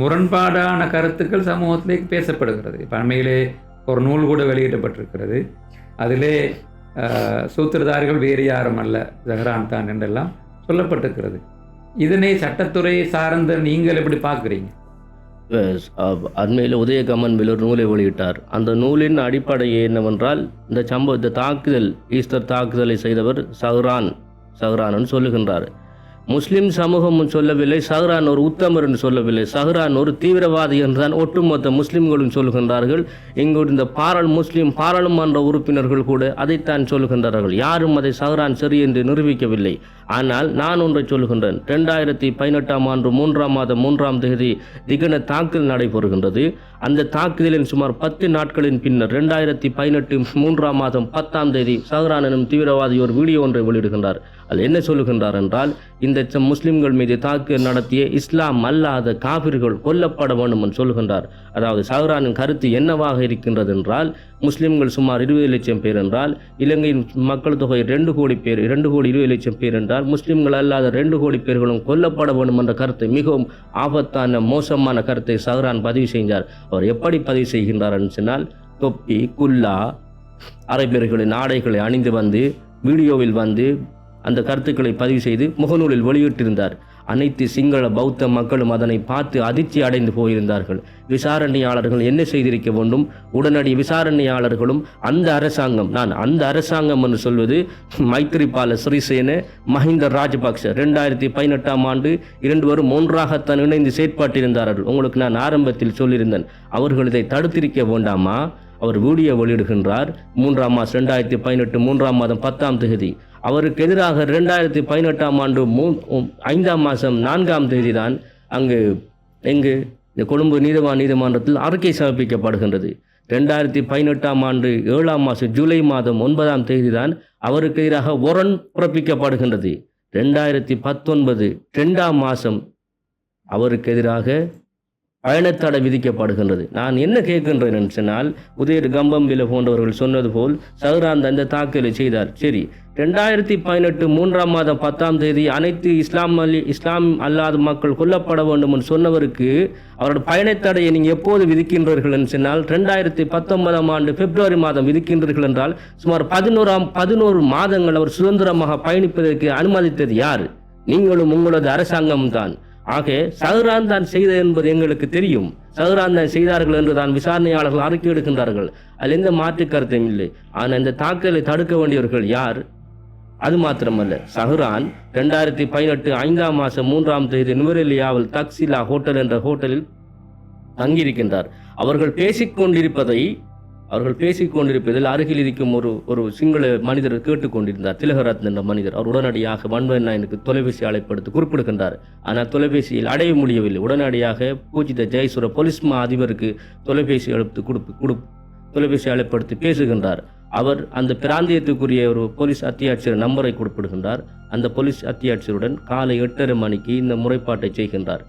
முரண்பாடான கருத்துக்கள் சமூகத்திலே பேசப்படுகிறது. இப்போ அண்மையிலே ஒரு நூல் கூட வெளியிடப்பட்டிருக்கிறது. அதிலே சூத்திரதாரிகள் வேறு யாரும் அல்ல, ஜஹ்ரான் தான் என்றெல்லாம் சொல்லப்பட்டிருக்கிறது. இதனை சட்டத்துறை சார்ந்த நீங்கள் எப்படி பார்க்குறீங்க? அண்மையில் உதயகமன் ஒரு நூலை வெளியிட்டார். அந்த நூலின் அடிப்படை என்னவென்றால், இந்த தாக்குதல், ஈஸ்டர் தாக்குதலை செய்தவர் சஹ்ரான் சொல்லுகின்றார். முஸ்லிம் சமூகமும் சொல்லவில்லை, சஹ்ரான் ஒரு உத்தமர் என்று சொல்லவில்லை, சஹ்ரான் ஒரு தீவிரவாதி என்றுதான் ஒட்டுமொத்த முஸ்லிம்களும் சொல்லுகின்றார்கள். இங்கு இந்த முஸ்லிம் பாராளுமன்ற உறுப்பினர்கள் கூட அதைத்தான் சொல்லுகின்றார்கள். யாரும் அதை சஹ்ரான் சரி என்று நிரூபிக்கவில்லை. ஆனால் நான் ஒன்றை சொல்லுகின்றேன். 2018 ஆண்டு 3ஆம் மாதம் 3ஆம் தேதி திகன தாக்குதல் நடைபெறுகின்றது. அந்த தாக்குதலின் சுமார் 10 நாட்களின் பின்னர் 2018 3ஆம் மாதம் 10ஆம் தேதி சஹ்ரான் எனும் தீவிரவாதி ஒரு வீடியோ ஒன்றை வெளியிடுகின்றார். அது என்ன சொல்லுகின்றார் என்றால், இந்த முஸ்லிம்கள் மீது தாக்குதல் நடத்திய இஸ்லாம் அல்லாத காபிர்கள் கொல்லப்பட வேண்டும் என்று சொல்லுகின்றார். அதாவது சஹ்ரானின் கருத்து என்னவாக இருக்கின்றது என்றால், முஸ்லிம்கள் சுமார் 20 லட்சம் பேர் என்றால், இலங்கையின் மக்கள் தொகை 2 கோடி பேர், 2 கோடி 20 லட்சம் பேர் என்றால், முஸ்லிம்கள் அல்லாத 2 கோடி பேர்களும் கொல்லப்பட வேண்டும் என்ற கருத்தை, மிகவும் ஆபத்தான மோசமான கருத்தை சஹ்ரான் பதிவு செய்தார். அவர் எப்படி பதிவு செய்கின்றார் என்று சொன்னால், தொப்பி, குல்லா, அரபியர்களின் ஆடைகளை அணிந்து வந்து வீடியோவில் வந்து அந்த கருத்துக்களை பதிவு செய்து முகநூலில் வெளியிட்டிருந்தார். அனைத்து சிங்கள பௌத்த மக்களும் அதனை பார்த்து அதிர்ச்சி அடைந்து போயிருந்தார்கள். விசாரணையாளர்கள் என்ன செய்திருக்க வேண்டும்? உடனடி விசாரணையாளர்களும் அந்த அரசாங்கம் என்று சொல்வது மைத்ரிபால சிறிசேன, மஹிந்த ராஜபக்ஷ 2018ஆம் ஆண்டு 2 பேரும் ஒன்றாகத்தான் இணைந்து செயற்பட்டிருந்தார்கள். உங்களுக்கு நான் ஆரம்பத்தில் சொல்லியிருந்தேன், அவர்கள் இதை தடுத்திருக்க வேண்டாமா? அவர் வீடியோ வெளியிடுகின்றார். 3ஆம் மாதம் 2018 3ஆம் மாதம் 10ஆம் தேதி. அவருக்கு எதிராக 2018ஆம் ஆண்டு 5ஆம் மாதம் 4ஆம் தேதி தான் இந்த கொழும்பு நீதிமன்றத்தில் அறிக்கை சமர்ப்பிக்கப்படுகின்றது. 2018ஆம் ஆண்டு 7ஆம் மாதம் ஜூலை மாதம் 9ஆம் தேதி தான் அவருக்கு எதிராக வாரண்ட் பிறப்பிக்கப்படுகின்றது. 2019 2ஆம் மாதம் அவருக்கு எதிராக பயணத்தடை விதிக்கப்படுகின்றது. நான் என்ன கேட்கின்றேன் என்று சொன்னால், கம்பம்பில போன்றவர்கள் சொன்னது போல் சஹ்ரான் அந்த தாக்குதலை செய்தார். சரி, 2018 3ஆம் மாதம் 10ஆம் தேதி அனைத்து இஸ்லாம் அல்லாத மக்கள் கொல்லப்பட வேண்டும் என்று சொன்னவருக்கு அவருடைய பயணத்தடையை நீங்கள் எப்போது விதிக்கின்றீர்கள் என்று சொன்னால், 2019ஆம் ஆண்டு பிப்ரவரி மாதம் விதிக்கின்றீர்கள் என்றால், சுமார் 11 மாதங்கள் அவர் சுதந்திரமாக பயணிப்பதற்கு அனுமதித்தது யார்? நீங்களும் உங்களது அரசாங்கம் தான். ஆக சஹ்ரான் தான் செய்தது என்பது எங்களுக்கு தெரியும். சஹ்ரான் தான் செய்தார்கள் என்று தான் விசாரணையாளர்கள் அறிக்கை எடுக்கின்றார்கள். அதில் எந்த மாற்று கருத்தும் இல்லை. ஆனால் இந்த தாக்குதலை தடுக்க வேண்டியவர்கள் யார்? அது மாத்திரமல்ல, சஹ்ரான் 2018 5ஆம் மாதம் 3ஆம் தேதி நுவரெலியாவில் தக்சிலா ஹோட்டல் என்ற ஹோட்டலில் தங்கியிருக்கின்றார். அவர்கள் பேசிக்கொண்டிருப்பதில் அருகில் இருக்கும் ஒரு சிங்கள மனிதர் கேட்டுக்கொண்டிருந்தார். திலகரத்ன என்ற மனிதர். அவர் உடனடியாக எனக்கு தொலைபேசி அழைப்படுத்தி குறிப்பிடுகின்றார். ஆனால் தொலைபேசியில் அடைய முடியவில்லை. உடனடியாக பூஜித ஜெயசுர போலீஸ் அதிபருக்கு தொலைபேசி அழைப்படுத்தி பேசுகின்றார். அவர் அந்த பிராந்தியத்துக்குரிய ஒரு போலீஸ் அத்தியாட்சியர் நம்பரை குறிப்பிடுகின்றார். அந்த போலீஸ் அத்தியாட்சியருடன் காலை 8:30 மணிக்கு இந்த முறைப்பாட்டை செய்கின்றார்.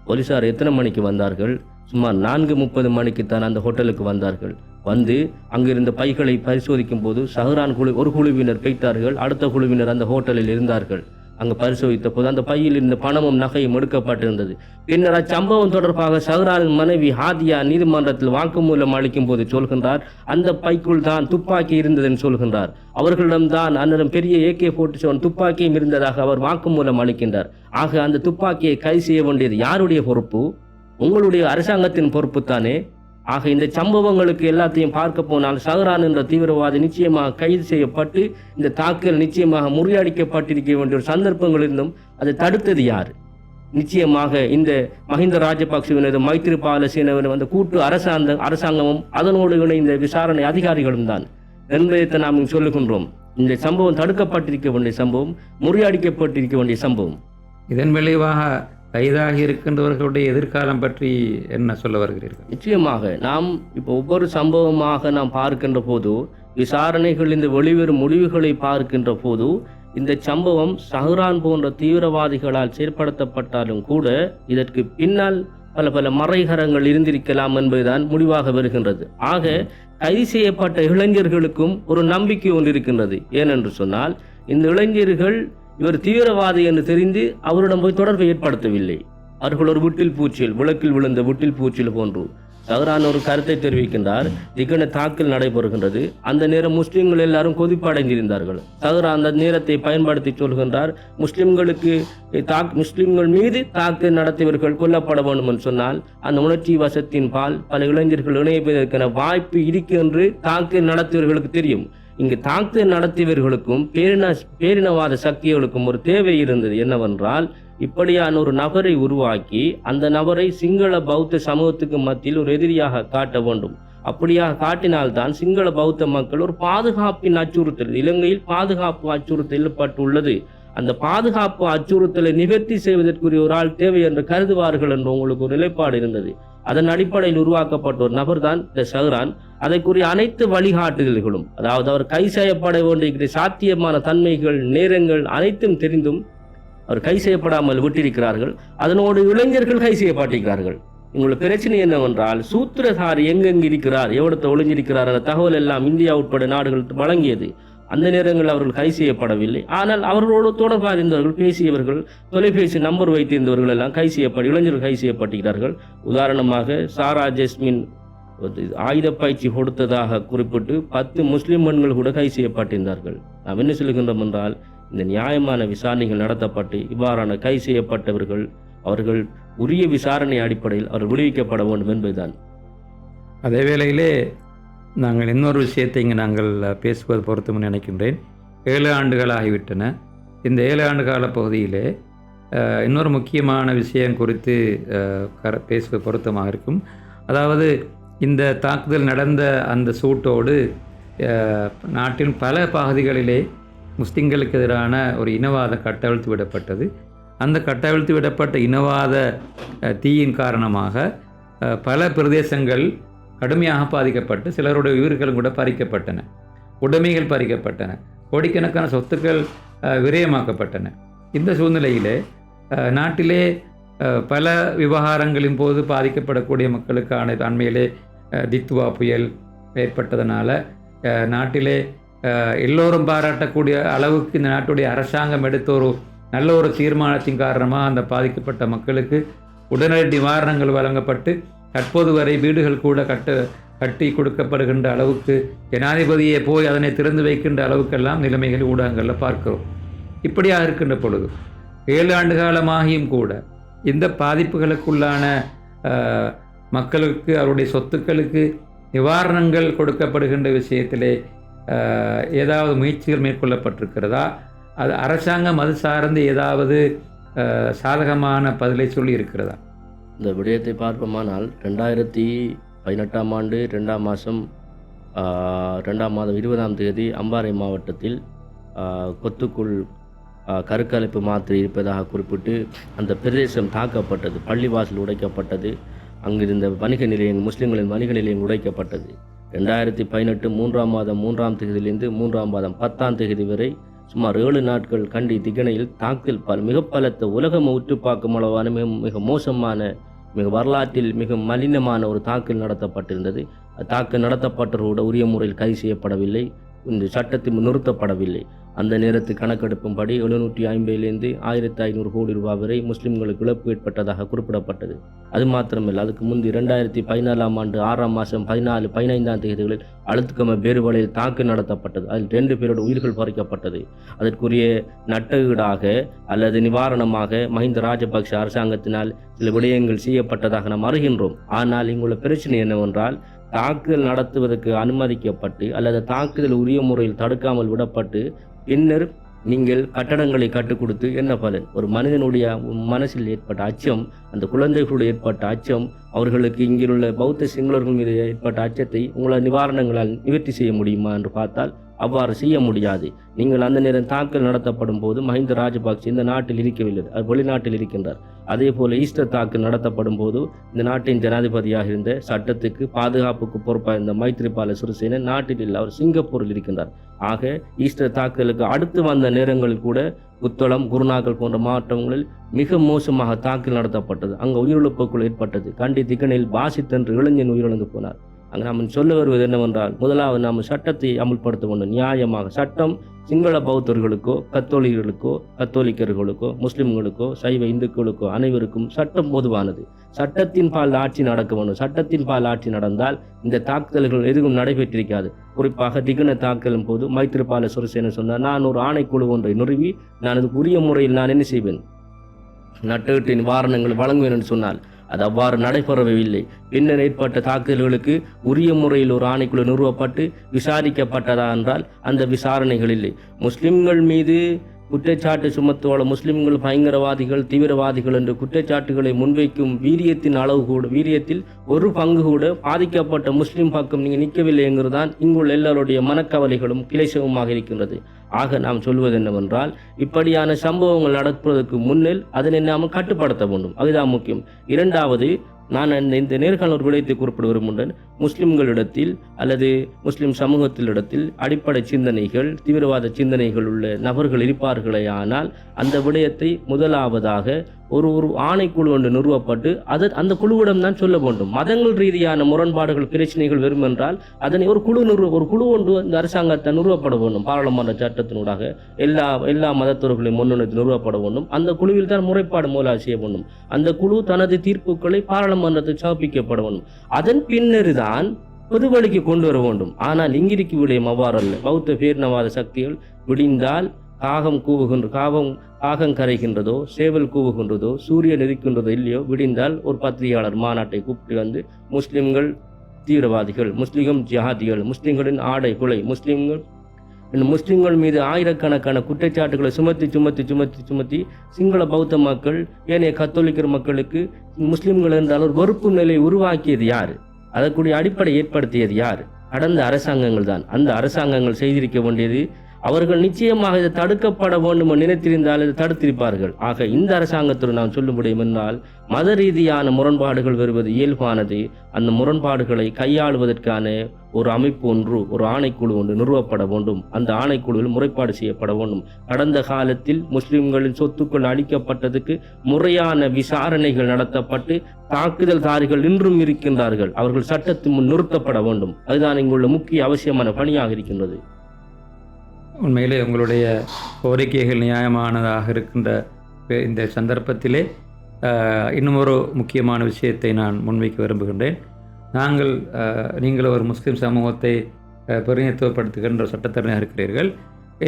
போலீசார் எத்தனை மணிக்கு வந்தார்கள்? சுமார் 4:30 மணிக்கு தான் அந்த ஹோட்டலுக்கு வந்தார்கள். வந்து அங்கிருந்த பைகளை பரிசோதிக்கும் போது சஹ்ரான் ஒரு குழுவினர் கைத்தார்கள். அடுத்த குழுவினர் அந்த ஹோட்டலில் இருந்தார்கள். அங்கு பரிசோதித்த போது அந்த பையில் இருந்த பணமும் நகையும் எடுக்கப்பட்டிருந்தது. பின்னர் அச்சம்பவம் தொடர்பாக சஹ்ரானின் மனைவி ஹாதியா நீதிமன்றத்தில் வாக்குமூலம் அளிக்கும் போது சொல்கின்றார், அந்த பைக்குள் தான் துப்பாக்கி இருந்ததுன்னு சொல்கின்றார். அவர்களிடம்தான் அன்னரம் பெரிய AK-47 துப்பாக்கியும் இருந்ததாக அவர் வாக்குமூலம் அளிக்கின்றார். ஆக அந்த துப்பாக்கியை கைது செய்ய வேண்டியது யாருடைய பொறுப்பு? உங்களுடைய அரசாங்கத்தின் பொறுப்பு தானே. ஆக இந்த சம்பவங்களுக்கு எல்லாத்தையும் பார்க்க போனால் சஹ்ரான் என்ற தீவிரவாதி நிச்சயமாக கைது செய்யப்பட்டு இந்த தாக்குதல் நிச்சயமாக முறியடிக்கப்பட்டிருக்க வேண்டிய ஒரு சந்தர்ப்பங்கள் இருந்தும் அதை தடுத்தது யார்? நிச்சயமாக இந்த மஹிந்த ராஜபக்சவினது மைத்ரிபால சிறிசேனவின் அந்த கூட்டு அரசாங்கமும் அதனோடு இணைந்த விசாரணை அதிகாரிகளும் தான் என்பதை நாம் சொல்லுகின்றோம். இந்த சம்பவம் தடுக்கப்பட்டிருக்க வேண்டிய சம்பவம், முறியடிக்கப்பட்டிருக்க வேண்டிய சம்பவம். இதன் விளைவாக கைதாகி இருக்கின்றவர்களுடைய எதிர்காலம் பற்றி என்ன சொல்ல வருகிறீர்கள்? நிச்சயமாக நாம் இப்போ ஒவ்வொரு சம்பவமாக நாம் பார்க்கின்ற போது, விசாரணைகள் இந்த வெளிவரும் முடிவுகளை பார்க்கின்ற போது, இந்த சம்பவம் சஹ்ரான் போன்ற தீவிரவாதிகளால் செயற்படுத்தப்பட்டாலும் கூட இதற்கு பின்னால் பல மறைகரங்கள் இருந்திருக்கலாம் என்பதுதான் முடிவாக வருகின்றது. ஆக கைது செய்யப்பட்ட இளைஞர்களுக்கும் ஒரு நம்பிக்கை ஒன்று இருக்கின்றது. ஏனென்று சொன்னால், இந்த இளைஞர்கள் இவர் தீவிரவாதி என்று தெரிந்து அவரிடம் போய் தொடர்பை ஏற்படுத்தவில்லை. அவர்கள் ஒரு விட்டில் பூச்சியில், விளக்கில் விழுந்த விட்டில் பூச்சியில் போன்று. சஹ்ரான் ஒரு கருத்தை தெரிவிக்கின்றார். திகன தாக்கல் நடைபெறுகின்றது. அந்த நேரம் முஸ்லிம்கள் எல்லாரும் கொதிப்படைந்திருந்தார்கள். சஹ்ரான் அந்த நேரத்தை பயன்படுத்தி சொல்கின்றார், முஸ்லிம்கள் மீது தாக்கல் நடத்தியவர்கள் கொல்லப்பட வேண்டும் என்று சொன்னால் அந்த உணர்ச்சி வசத்தின் பால் பல இளைஞர்கள் இணைப்பதற்கான வாய்ப்பு இருக்கு என்று தாக்கல் நடத்தியவர்களுக்கு தெரியும். இங்கு தாக்கல் நடத்தியவர்களுக்கும் பேரினவாத சக்திகளுக்கும் ஒரு தேவை இருந்தது. என்னவென்றால், இப்படியான ஒரு நபரை உருவாக்கி அந்த நபரை சிங்கள பௌத்த சமூகத்துக்கு மத்தியில் ஒரு எதிரியாக காட்ட வேண்டும். அப்படியாக காட்டினால்தான் சிங்கள பௌத்த மக்கள் ஒரு பாதுகாப்பின் அச்சுறுத்தல், இலங்கையில் பாதுகாப்பு அச்சுறுத்தல் பட்டுள்ளது, அந்த பாதுகாப்பு அச்சுறுத்தலை நிவர்த்தி செய்வதற்குரிய ஒரு ஆள் தேவை என்று கருதுவார்கள் என்று உங்களுக்கு ஒரு நிலைப்பாடு இருந்தது. அதன் அடிப்படையில் உருவாக்கப்பட்ட ஒரு நபர் தான் இந்த சஹ்ரான். அதற்குரிய அனைத்து வழிகாட்டுதல்களும், அதாவது அவர் கை செய்யப்பட வேண்டிய சாத்தியமான தன்மைகள், நேரங்கள் அனைத்தும் தெரிந்தும் அவர் கை செய்யப்படாமல் விட்டிருக்கிறார்கள். அதனோடு இளைஞர்கள் கை செய்யப்பட்டிருக்கிறார்கள். உங்களுக்கு பிரச்சனை என்னவென்றால், சூத்திரதாரி எங்கெங்கு இருக்கிறார், எவ்வளத்தை ஒளிஞ்சிருக்கிறார் என்ற தகவல் எல்லாம் இந்தியா உட்பட நாடுகள் வழங்கியது. அந்த நேரங்களில் அவர்கள் கை செய்யப்படவில்லை. ஆனால் அவர்களோடு தொடர்பாக இருந்தவர்கள், பேசியவர்கள், தொலைபேசி நம்பர் வைத்திருந்தவர்கள் எல்லாம் இளைஞர்கள் கை செய்யப்பட்டிருக்கிறார்கள். உதாரணமாக சாரா ஜெஸ்மின் ஆயுத பயிற்சி கொடுத்ததாக குறிப்பிட்டு 10 முஸ்லிம் பெண்கள் கூட கை செய்யப்பட்டிருந்தார்கள். நாம் என்ன சொல்கின்றோம் என்றால், இந்த நியாயமான விசாரணைகள் நடத்தப்பட்டு இவ்வாறான கை செய்யப்பட்டவர்கள் அவர்கள் உரிய விசாரணை அடிப்படையில் அவர் விடுவிக்கப்பட வேண்டும் என்பதுதான். அதே வேளையிலே நாங்கள் இன்னொரு விஷயத்தை இங்கே நாங்கள் பேசுவது பொருத்தம் நினைக்கின்றேன். 7 ஆண்டுகள் ஆகிவிட்டன. இந்த 7 ஆண்டு கால பகுதியிலே இன்னொரு முக்கியமான விஷயம் குறித்து பேசுவது பொருத்தமாக இருக்கும். அதாவது, இந்த தாக்குதல் நடந்த அந்த சூட்டோடு நாட்டின் பல பகுதிகளிலே முஸ்லிம்களுக்கு எதிரான ஒரு இனவாத கட்டவிழ்த்து விடப்பட்டது. அந்த கட்டவிழ்த்து விடப்பட்ட இனவாத தீயின் காரணமாக பல பிரதேசங்கள் கடுமையாக பாதிக்கப்பட்டு சிலருடைய உயிர்களும் கூட பறிக்கப்பட்டன, உடைமைகள் பறிக்கப்பட்டன, கோடிக்கணக்கான சொத்துக்கள் விரயமாக்கப்பட்டன. இந்த சூழ்நிலையிலே நாட்டிலே பல விவகாரங்களின் போது பாதிக்கப்படக்கூடிய மக்களுக்கான அண்மையிலே தித்துவா புயல் ஏற்பட்டதனால நாட்டிலே எல்லோரும் பாராட்டக்கூடிய அளவுக்கு இந்த நாட்டுடைய அரசாங்கம் எடுத்த ஒரு நல்ல ஒரு தீர்மானத்தின் காரணமாக அந்த பாதிக்கப்பட்ட மக்களுக்கு உடனடி நிவாரணங்கள் வழங்கப்பட்டு தற்போது வரை வீடுகள் கூட கட்டி கொடுக்கப்படுகின்ற அளவுக்கு, ஜனாதிபதியை போய் அதனை திறந்து வைக்கின்ற அளவுக்கெல்லாம் நிலைமைகள் ஊடகங்களில் பார்க்கிறோம். இப்படியாக இருக்கின்ற பொழுது 7 ஆண்டு காலமாகியும் கூட இந்த பாதிப்புகளுக்குள்ளான மக்களுக்கு அவருடைய சொத்துக்களுக்கு நிவாரணங்கள் கொடுக்கப்படுகின்ற விஷயத்திலே ஏதாவது முயற்சிகள் மேற்கொள்ளப்பட்டிருக்கிறதா? அது அரசாங்கம் அது சார்ந்து ஏதாவது சாதகமான பதிலை சொல்லி இருக்கிறதா? இந்த விடயத்தை பார்ப்போமானால் 2018ஆம் ஆண்டு 2ஆம் மாதம் 20ஆம் தேதி அம்பாறை மாவட்டத்தில் கொத்துக்குள் கருக்கலைப்பு மாத்திரை இருப்பதாக குறிப்பிட்டு அந்த பிரதேசம் தாக்கப்பட்டது. பள்ளிவாசல் உடைக்கப்பட்டது. அங்கிருந்த வணிக நிலையம், முஸ்லிம்களின் வணிக நிலையம் உடைக்கப்பட்டது. 2018 3ஆம் மாதம் 3ஆம் தேதியிலிருந்து 3ஆம் மாதம் 10ஆம் தேதி வரை சுமார் 7 நாட்கள் கண்டி திகனையில் தாக்கல் மிக பலத்த உலகம் உற்று பார்க்கும் அளவான மிக மோசமான, மிக வரலாற்றில் மிக மலினமான ஒரு தாக்கல் நடத்தப்பட்டிருந்தது. தாக்கல் நடத்தப்பட்டவரோட உரிய முறையில் கைது செய்யப்படவில்லை, இந்த சட்டத்தில் நிறுத்தப்படவில்லை. அந்த நேரத்து கணக்கெடுப்பும்படி 750லேருந்து 1500 கோடி ரூபாய் வரை முஸ்லிம்களுக்கு இழப்பு ஏற்பட்டதாக குறிப்பிடப்பட்டது. அது மாத்திரமல்ல, அதுக்கு முந்தி 2014ஆம் ஆண்டு 6ஆம் மாதம் 14, 15ஆம் தேதிகளில் அழுத்துக்கம பேருவலையில் தாக்கல் நடத்தப்பட்டது. அதில் 2 பேரோட உயிர்கள் பறிக்கப்பட்டது. அதற்குரிய நட்டஈடாக அல்லது நிவாரணமாக மஹிந்த ராஜபக்ஷ அரசாங்கத்தினால் சில விடயங்கள் செய்யப்பட்டதாக நாம் அறிகின்றோம். ஆனால் இங்குள்ள பிரச்சனை என்னவென்றால், தாக்குதல் நடத்துவதற்கு அனுமதிக்கப்பட்டு அல்லது தாக்குதல் உரிய முறையில் தடுக்காமல் விடப்பட்டு பின்னர் நீங்கள் கட்டடங்களை கட்டுக் கொடுத்து என்ன பலன்? ஒரு மனிதனுடைய மனசில் ஏற்பட்ட அச்சம், அந்த குழந்தைகளோடு ஏற்பட்ட அச்சம், அவர்களுக்கு இங்கிலுள்ள பௌத்த சிங்களர்கள் மீது ஏற்பட்ட அச்சத்தை உங்களால் நிவாரணங்களால் நிவர்த்தி செய்ய முடியுமா என்று பார்த்தால் அவ்வாறு செய்ய முடியாது. நீங்கள் அந்த நேரம் தாக்கல் நடத்தப்படும் போது மஹிந்த ராஜபக்ஷ இந்த நாட்டில் இருக்கவில்லை, அவர் வெளிநாட்டில் இருக்கின்றார். அதே போல ஈஸ்டர் தாக்கல் நடத்தப்படும் போது இந்த நாட்டின் ஜனாதிபதியாக இருந்த, சட்டத்துக்கு பாதுகாப்புக்கு பொறுப்பாக இருந்த மைத்ரிபால சிறிசேன நாட்டில் இல்லை, அவர் சிங்கப்பூரில் இருக்கின்றார். ஆக ஈஸ்டர் தாக்குதலுக்கு அடுத்து வந்த நேரங்களில் கூட புத்தளம், குருநாகல் போன்ற மாவட்டங்களில் மிக மோசமாக தாக்கல் நடத்தப்பட்டது. அங்கே உயிரிழப்புகள் ஏற்பட்டது. கண்டி திகனையில் பாசித்தென்று இளைஞன் உயிரிழந்து போனார். அங்கே நாம் சொல்ல வருவது என்னவென்றால், முதலாவது நாம் சட்டத்தை அமுல்படுத்த வேண்டும். நியாயமாக சட்டம் சிங்கள பௌத்தர்களுக்கோ கத்தோலிக்கர்களுக்கோ முஸ்லிம்களுக்கோ சைவ இந்துக்களுக்கோ அனைவருக்கும் சட்டம் பொதுவானது. சட்டத்தின் பால் ஆட்சி நடக்க வேண்டும். சட்டத்தின் பால் ஆட்சி நடந்தால் இந்த தாக்குதல்கள் எதுவும் நடைபெற்றிருக்காது. குறிப்பாக திகன தாக்குதலின் போது மைத்திரிபால சிறிசேன சொன்னார், நான் ஒரு ஆணைக்குழு ஒன்றை நிறுவி நான் அதுக்கு உரிய முறையில் நான் என்ன செய்வேன், நட்டீட்டு நிவாரணங்கள் வழங்குவேன் என்று சொன்னால் அது அவ்வாறு நடைபெறவில்லை. பின்னர் ஏற்பட்ட தாக்குதல்களுக்கு உரிய முறையில் ஒரு ஆணைக்குழு நிறுவப்பட்டு விசாரிக்கப்பட்டதா என்றால் அந்த விசாரணைகள் இல்லை. முஸ்லிம்கள் மீது குற்றச்சாட்டு சுமத்துவாள முஸ்லிம்கள் பயங்கரவாதிகள் தீவிரவாதிகள் என்று குற்றச்சாட்டுகளை முன்வைக்கும் வீரியத்தில் ஒரு பங்கு கூட பாதிக்கப்பட்ட முஸ்லிம் பக்கம் நீங்கள் நிற்கவில்லை என்கிறதான் இங்குள்ள எல்லாருடைய மனக்கவலைகளும் கிளைசவமாக இருக்கின்றது. ஆக நாம் சொல்வது என்னவென்றால், இப்படியான சம்பவங்கள் நடப்பதற்கு முன்னில் அதனை நாம் கட்டுப்படுத்த வேண்டும். அதுதான் முக்கியம். இரண்டாவது, நான் இந்த நேர்காணல் விடயத்தை குறிப்பிட விரும்புகிறேன். முஸ்லிம்களிடத்தில் அல்லது முஸ்லிம் சமூகத்திலிடத்தில் அடிப்படை சிந்தனைகள் தீவிரவாத சிந்தனைகள் உள்ள நபர்கள் இருப்பார்களே, ஆனால் அந்த விடயத்தை முதலாவதாக ஒரு ஆணைக்குழு ஒன்று நிறுவப்பட்டு அந்த குழுவிடம் தான் சொல்ல வேண்டும். மதங்கள் ரீதியான முரண்பாடுகள் பிரச்சனைகள் வரும் என்றால் அதனை ஒரு குழு ஒன்று இந்த அரசாங்கத்தை நிறுவப்பட வேண்டும். பாராளுமன்ற சட்டத்தினூடாக எல்லா மதத்தவர்களையும் முன்னிறுத்தி நிறுவப்பட வேண்டும். அந்த குழுவில் தான் முறைப்பாடு மூலம் செய்ய வேண்டும். அந்த குழு தனது தீர்ப்புகளை பாராளுமன்றத்தில் சமர்ப்பிக்கப்பட வேண்டும். அதன் பின்னர் தான் பொதுவழிக்கு கொண்டு வர வேண்டும். ஆனால் இங்கிருக்கு விடயம் அவ்வாறல்ல. பௌத்த பேரினவாத சக்திகள் விடிந்தால் காகம் கரைகின்றதோ சேவல் கூவுகின்றதோ சூரியன் எரிக்கின்றதோ இல்லையோ, விடிந்தால் ஒரு பத்திரிகையாளர் மாநாட்டை கூப்பிட்டு வந்து முஸ்லிம்கள் தீவிரவாதிகள், முஸ்லிம் ஜிஹாதிகள், முஸ்லிம்களின் ஆடை கொலை, முஸ்லிம்கள் மீது ஆயிரக்கணக்கான குற்றச்சாட்டுகளை சுமத்தி சிங்கள பௌத்த மக்கள் ஏனைய கத்தோலிக்கர் மக்களுக்கு முஸ்லிம்கள் என்றால் ஒரு வெறுப்பு நிலை உருவாக்கியது யார்? அதற்குரிய அடிப்படை ஏற்படுத்தியது யார்? கடந்த அரசாங்கங்கள் தான். அந்த அரசாங்கங்கள் செய்திருக்க வேண்டியது, அவர்கள் நிச்சயமாக இது தடுக்கப்பட வேண்டும் நினைத்திருந்தால் இதை தடுத்திருப்பார்கள். ஆக இந்த அரசாங்கத்தில் நாம் சொல்ல முடியும் என்றால், மத ரீதியான முரண்பாடுகள் வருவது இயல்பானது. அந்த முரண்பாடுகளை கையாளுவதற்கான ஒரு அமைப்பு ஒன்று, ஒரு ஆணைக்குழு ஒன்று நிறுவப்பட வேண்டும். அந்த ஆணைக்குழுவில் முறைப்பாடு செய்யப்பட வேண்டும். கடந்த காலத்தில் முஸ்லிம்களின் சொத்துக்கள் அளிக்கப்பட்டதுக்கு முறையான விசாரணைகள் நடத்தப்பட்டு தாக்குதல்தாரிகள் இன்றும் இருக்கின்றார்கள். அவர்கள் சட்டத்தின் முன் நிறுத்தப்பட வேண்டும். அதுதான் இங்குள்ள முக்கிய அவசியமான பணியாக இருக்கின்றது. உண்மையிலே உங்களுடைய கோரிக்கைகள் நியாயமானதாக இருக்கின்ற இந்த சந்தர்ப்பத்திலே இன்னும் ஒரு முக்கியமான விஷயத்தை நான் முன்வைக்க விரும்புகின்றேன். நீங்கள் ஒரு முஸ்லிம் சமூகத்தை பிரதிநிதித்துவப்படுத்துகின்ற சட்டத்தரணியாக இருக்கிறீர்கள்.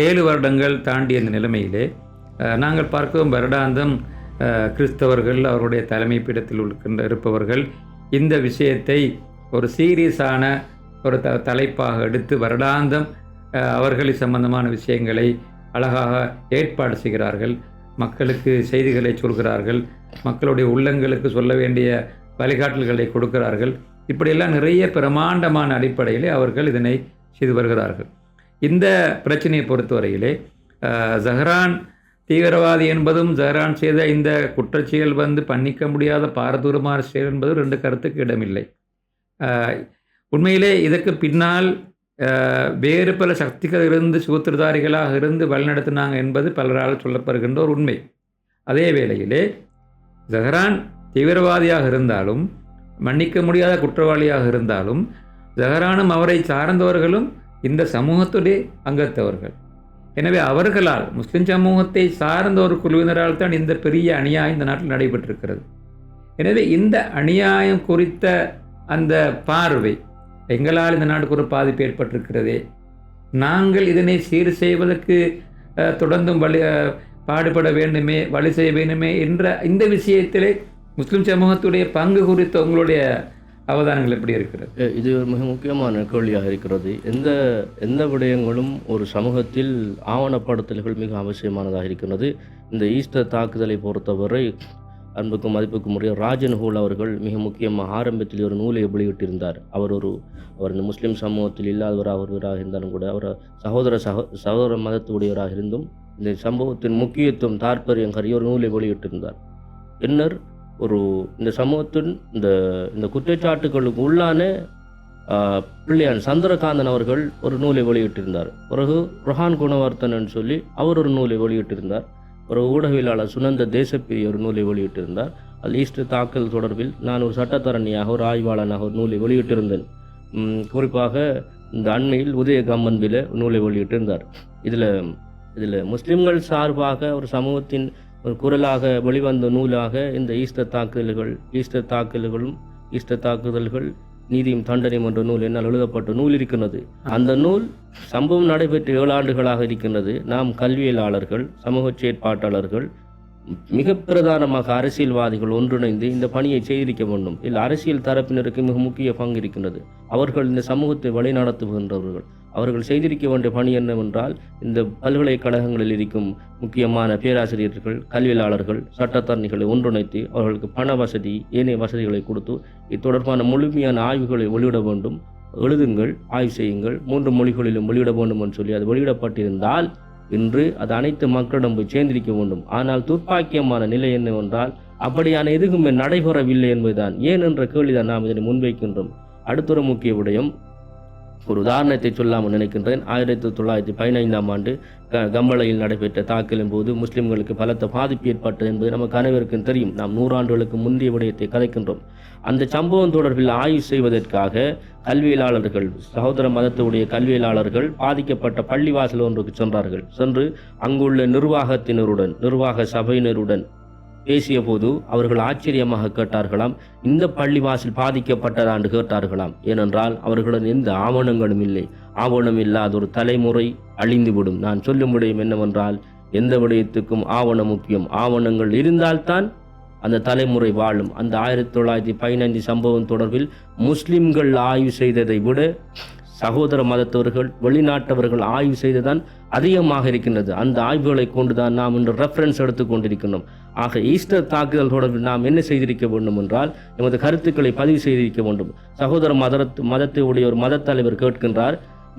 7 வருடங்கள் தாண்டிய இந்த நிலைமையிலே நாங்கள் பார்க்கவும் வருடாந்தம் கிறிஸ்தவர்கள் அவருடைய தலைமை பீடத்தில் இருப்பவர்கள் இந்த விஷயத்தை ஒரு சீரியஸான ஒரு தலைப்பாக எடுத்து வருடாந்தம் அவர்களை சம்பந்தமான விஷயங்களை அழகாக ஏற்பாடு செய்கிறார்கள். மக்களுக்கு செய்திகளை சொல்கிறார்கள். மக்களுடைய உள்ளங்களுக்கு சொல்ல வேண்டிய வழிகாட்டல்களை கொடுக்கிறார்கள். இப்படியெல்லாம் நிறைய பிரமாண்டமான அடிப்படையிலே அவர்கள் இதனை செய்து வருகிறார்கள். இந்த பிரச்சனையை பொறுத்தவரையிலே ஜஹ்ரான் தீவிரவாதி என்பதும் ஜஹ்ரான் செய்த இந்த குற்றச்செயல் பண்ணிக்க முடியாத பாரதூரமான செயல் என்பது 2 கருத்துக்கு இடமில்லை. உண்மையிலே இதற்கு பின்னால் வேறு பல சக்திகள் இருந்து சூத்திரதாரிகளாக இருந்து வழிநடத்தினாங்க என்பது பலரால் சொல்லப்படுகின்ற ஒரு உண்மை. அதே வேளையிலே ஜஹ்ரான் தீவிரவாதியாக இருந்தாலும் மன்னிக்க முடியாத குற்றவாளியாக இருந்தாலும் ஜஹ்ரானும் அவரை சார்ந்தவர்களும் இந்த சமூகத்துடைய அங்கத்தவர்கள். எனவே அவர்களால் முஸ்லிம் சமூகத்தை சார்ந்த ஒரு குழுவினரால் தான் இந்த பெரிய அநியாயம் இந்த நாட்டில் நடைபெற்றிருக்கிறது. எனவே இந்த அநியாயம் குறித்த அந்த பார்வை, எங்களால் இந்த நாட்டுக்கு ஒரு பாதிப்பு ஏற்பட்டிருக்கிறதே, நாங்கள் இதனை சீர் செய்வதற்கு தொடர்ந்தும் பாடுபட வேண்டுமே, வழி செய்ய வேண்டுமே என்ற இந்த விஷயத்திலே முஸ்லிம் சமூகத்துடைய பங்கு குறித்த உங்களுடைய அவதானங்கள் எப்படி இருக்கிறது? இது ஒரு மிக முக்கியமான கேள்வியாக இருக்கிறது. எந்த விடயங்களும் ஒரு சமூகத்தில் ஆவணப்படுத்தல்கள் மிக அவசியமானதாக இருக்கிறது. இந்த ஈஸ்டர் தாக்குதலை பொறுத்தவரை அன்புக்கும் மதிப்புக்கும் உரிய ராஜன் ஹூல் அவர்கள் மிக முக்கியமாக ஆரம்பத்தில் ஒரு நூலை வெளியிட்டிருந்தார். அவர் இந்த முஸ்லீம் சமூகத்தில் இல்லாதவராக இருந்தாலும் கூட அவர் சகோதர மதத்துடையவராக இருந்தும் இந்த சம்பவத்தின் முக்கியத்துவம் தாற்பயம் கரிய ஒரு நூலை வெளியிட்டிருந்தார். பின்னர் இந்த சமூகத்தின் இந்த குற்றச்சாட்டுகளுக்கு உள்ளான பிள்ளையான் சந்திரகாந்தன் அவர்கள் ஒரு நூலை வெளியிட்டிருந்தார். பிறகு ரொஹான் குணவர்த்தன் சொல்லி அவர் ஒரு நூலை வெளியிட்டிருந்தார். ஒரு ஊடகவியலாளர் சுனந்த தேசப்பிரிய ஒரு நூலை வெளியிட்டிருந்தார். ஈஸ்டர் தாக்கல் தொடர்பில் நான் ஒரு சட்டத்தரணியாக ஒரு ஆய்வாளனாக ஒரு நூலை வெளியிட்டிருந்தேன். குறிப்பாக இந்த அண்மையில் உதய கம்மன்பில நூலை வெளியிட்டிருந்தார். இதில் முஸ்லிம்கள் சார்பாக ஒரு சமூகத்தின் ஒரு குரலாக வெளிவந்த நூலாக இந்த ஈஸ்டர் தாக்குதல்கள் நீதியும் தண்டனையும் என்ற நூல் என்னால் எழுதப்பட்ட நூல் இருக்கின்றது. அந்த நூல் சம்பவம் நடைபெற்ற 7 ஆண்டுகளாக இருக்கின்றது. நாம் கல்வியலாளர்கள், சமூக செயற்பாட்டாளர்கள், மிக பிரதானமாக அரசியல்வாதிகள் ஒன்றிணைந்து இந்த பணியை செய்திருக்க வேண்டும். இதில் அரசியல் தரப்பினருக்கு மிக முக்கிய பங்கு இருக்கின்றது. அவர்கள் இந்த சமூகத்தை வழிநடத்துகின்றவர்கள். அவர்கள் செய்திருக்க வேண்டிய பணி என்னவென்றால், இந்த பல்கலைக்கழகங்களில் இருக்கும் முக்கியமான பேராசிரியர்கள், கல்வியலாளர்கள், சட்டத்தரணிகளை ஒன்றிணைத்து அவர்களுக்கு பண வசதி, ஏனைய வசதிகளை கொடுத்து இத்தொடர்பான முழுமையான ஆய்வுகளை வெளியிட வேண்டும். எழுதுங்கள், ஆய்வு செய்யுங்கள், 3 மொழிகளிலும் வெளியிட வேண்டும் என்று சொல்லி அது வெளியிடப்பட்டிருந்தால் இன்று அது அனைத்து மக்களிடம் போய் சேர்ந்திருக்க வேண்டும். ஆனால் துர்ப்பாக்கியமான நிலை என்னவென்றால் அப்படியான எதுவுமே நடைபெறவில்லை என்பதுதான். ஏன் என்ற கேள்விதான் நாம் இதனை முன்வைக்கின்றோம். அடுத்த முக்கிய விடயம், ஒரு உதாரணத்தை சொல்லாமல் நினைக்கின்றேன். 1915ஆம் ஆண்டு கம்பளையில் நடைபெற்ற தாக்கலின் போது முஸ்லிம்களுக்கு பலத்த பாதிப்பு ஏற்பட்டது என்பது நமக்கு அனைவருக்கும் தெரியும். நாம் 100 ஆண்டுகளுக்கு முந்தைய விடயத்தை கதைக்கின்றோம். அந்த சம்பவம் தொடர்பில் ஆய்வு செய்வதற்காக கல்வியலாளர்கள், சகோதர மதத்துடைய கல்வியலாளர்கள் பாதிக்கப்பட்ட பள்ளிவாசல் ஒன்றுக்கு சென்றார்கள். சென்று அங்குள்ள நிர்வாக சபையினருடன் பேசிய போது அவர்கள் ஆச்சரியமாக கேட்டார்களாம், இந்த பள்ளிவாசல் பாதிக்கப்பட்டதாண்டு கேட்டார்களாம். ஏனென்றால் அவர்களிடம் எந்த ஆவணங்களும் இல்லை. ஆவணம் இல்லாத ஒரு தலைமுறை அழிந்துவிடும். நான் சொல்லும் விடயம் என்னவென்றால், எந்த விடயத்துக்கும் ஆவணம் முக்கியம். ஆவணங்கள் இருந்தால்தான் அந்த தலைமுறை வாழும். அந்த 1915 சம்பவம் தொடர்பில் முஸ்லிம்கள் ஆய்வு செய்ததை விட சகோதர மதத்தவர்கள், வெளிநாட்டவர்கள் ஆய்வு செய்ததான் அதிகமாக இருக்கின்றது. அந்த ஆய்வுகளை கொண்டுதான் நாம் இன்று ரெஃபரன்ஸ் எடுத்துக்கொண்டிருக்கின்றோம். ஆக ஈஸ்டர் தாக்குதல் தொடர்பில் நாம் என்ன செய்திருக்க வேண்டும் என்றால், எமது கருத்துக்களை பதிவு செய்திருக்க வேண்டும். சகோதர மதத்துடைய ஒரு மத தலைவர் கேட்கின்றார்,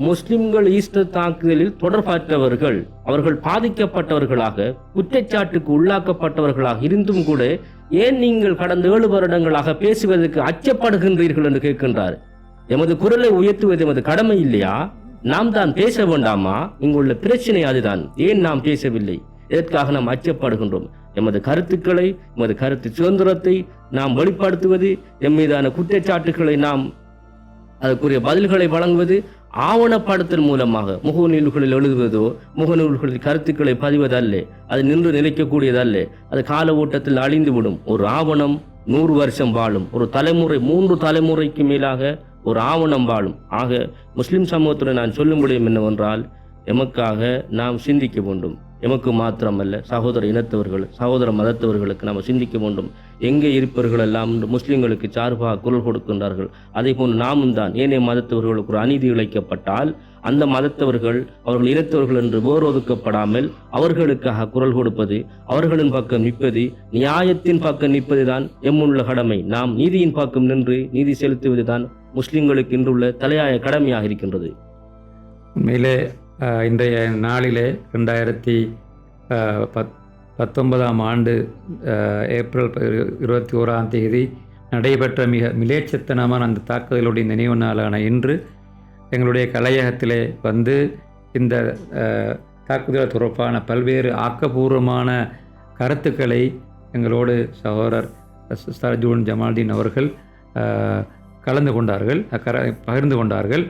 முஸ்லிம்கள் ஈஸ்டர் தாக்குதலில் தொடர்பற்றவர்கள், அவர்கள் பாதிக்கப்பட்டவர்களாக, குற்றச்சாட்டுக்கு உள்ளாக்கப்பட்டவர்களாக இருந்தும் கூட ஏன் நீங்கள் கடந்த 7 வருடங்களாக பேசுவதற்கு அச்சப்படுகின்றீர்கள் என்று கேட்கின்றார். எமது குரலை உயர்த்துவது எமது கடமை இல்லையா? நாம் தான் பேச வேண்டாமா? இங்குள்ள பிரச்சனை அதுதான். ஏன் நாம் பேசவில்லை? இதற்காக நாம் அச்சப்படுகின்றோம். எமது கருத்துக்களை, எமது கருத்து சுதந்திரத்தை நாம் வெளிப்படுத்துவது, எம் மீதான குற்றச்சாட்டுகளை நாம் அதற்குரிய பதில்களை வழங்குவது ஆவணப்படுத்தல் மூலமாக, முகநூல்களில் எழுதுவதோ, முகநூல்களில் கருத்துக்களை பதிவதல்ல. அது நின்று நிலைக்கக்கூடியதல்ல. அது கால ஓட்டத்தில் அழிந்துவிடும். ஒரு ஆவணம் 100 வருஷம் வாழும். ஒரு தலைமுறை, 3 தலைமுறைக்கு மேலாக ஒரு ஆவணம் வாழும். ஆக முஸ்லிம் சமூகத்துடன் நான் சொல்லும் முடியும் என்னவென்றால், எமக்காக நாம் சிந்திக்க வேண்டும். எமக்கு மாத்திரமல்ல, சகோதர இனத்தவர்கள், சகோதர மதத்தவர்களுக்கு நாம் சிந்திக்க வேண்டும். எங்கே இருப்பவர்கள் எல்லாம் முஸ்லிம்களுக்கு சார்பாக குரல் கொடுக்கின்றார்கள். அதே போன்று நாமும் தான் ஏனைய மதத்தவர்களுக்கு ஒரு அநீதி இழைக்கப்பட்டால் அந்த மதத்தவர்கள், அவர்கள் இனத்தவர்கள் என்று வேறொதுக்கப்படாமல் அவர்களுக்காக குரல் கொடுப்பது, அவர்களின் பக்கம் நிற்பது, நியாயத்தின் பக்கம் நிற்பதுதான் எம்முள்ள கடமை. நாம் நீதியின் பக்கம் நின்று நீதி செலுத்துவதுதான் முஸ்லிம்களுக்கு இன்றுள்ள தலையாய கடமையாக இருக்கின்றது. உண்மையிலே இன்றைய நாளிலே 2019ஆம் ஆண்டு ஏப்ரல் 21ஆம் தேதி நடைபெற்ற மிக மிலேச்சத்தனமான அந்த தாக்குதலுடைய நினைவு நாளான இன்று எங்களுடைய கலையகத்திலே வந்து இந்த தாக்குதல் தொடர்பான பல்வேறு ஆக்கப்பூர்வமான கருத்துக்களை எங்களோடு சகோதரர் சர்ஜூன் ஜமால்தீன் அவர்கள் கலந்து கொண்டார்கள், பகிர்ந்து கொண்டார்கள்.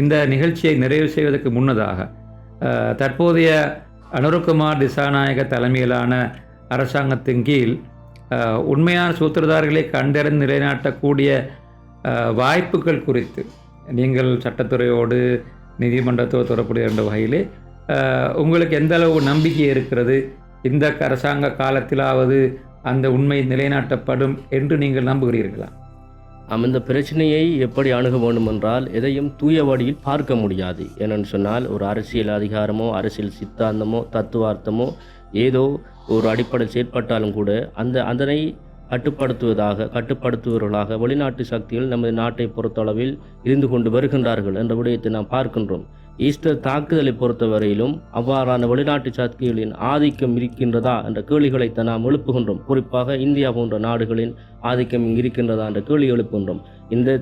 இந்த நிகழ்ச்சியை நிறைவு செய்வதற்கு முன்னதாக தற்போதைய அனுரகுமார் திசாநாயக தலைமையிலான அரசாங்கத்தின் கீழ் உண்மையான சூத்திரதாரர்களை கண்டறிந்து நிலைநாட்டக்கூடிய வாய்ப்புகள் குறித்து நீங்கள் சட்டத்துறையோடு நீதிமன்றத்தோடு தொடர்புடைய என்ற வகையிலே உங்களுக்கு எந்த அளவு நம்பிக்கை இருக்கிறது? இந்த அரசாங்க காலத்திலாவது அந்த உண்மை நிலைநாட்டப்படும் என்று நீங்கள் நம்புகிறீர்களா? இந்த பிரச்சனையை எப்படி அணுக வேண்டும் என்றால், எதையும் தூய வழியில் பார்க்க முடியாது. ஏனென்று சொன்னால், ஒரு அரசியல் அதிகாரமோ, அரசியல் சித்தாந்தமோ, தத்துவார்த்தமோ ஏதோ ஒரு அடிப்படை செயற்பட்டாலும் கூட அதனை கட்டுப்படுத்துவர்களாக வெளிநாட்டு சக்திகள் நமது நாட்டை பொறுத்தளவில் இருந்து கொண்டு வருகின்றார்கள் என்ற விடயத்தை நாம் பார்க்கின்றோம். ஈஸ்டர் தாக்குதலை பொறுத்தவரையிலும் அவ்வாறான வெளிநாட்டு சக்திகளின் ஆதிக்கம் இருக்கின்றதா என்ற கேள்விகளைத்தான் நாம் எழுப்புகின்றோம். குறிப்பாக இந்தியா போன்ற நாடுகளின் ஆதிக்கம் இருக்கின்றதா என்ற கேள்வி எழுப்புகின்றோம்.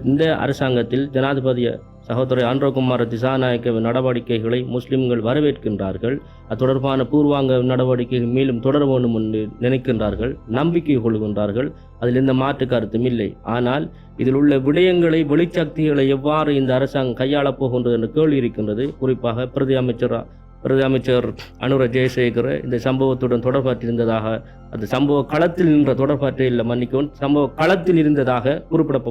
இந்த அரசாங்கத்தில் ஜனாதிபதி சகோதரர் அன்றகுமார திசாநாயக்க நடவடிக்கைகளை முஸ்லிம்கள் வரவேற்கின்றார்கள். அது தொடர்பான பூர்வாங்க நடவடிக்கைகள் மேலும் தொடர வேண்டும் என்று நினைக்கின்றார்கள், நம்பிக்கை கொள்கின்றார்கள். அதில் எந்த மாற்று கருத்தும் இல்லை. ஆனால் இதில் உள்ள விடயங்களை, வெளிச்சக்திகளை எவ்வாறு இந்த அரசாங்கம் கையாளப் போகின்றது என்ற கேள்வி இருக்கின்றது. குறிப்பாக பிரதி அமைச்சர் அனுர ஜெயசேகர இந்த சம்பவத்துடன் தொடர்பாற்றிருந்ததாக, அந்த சம்பவ களத்தில் நின்ற தொடர்பாற்றே இல்லை, மன்னிக்கவும், சம்பவ களத்தில் இருந்ததாக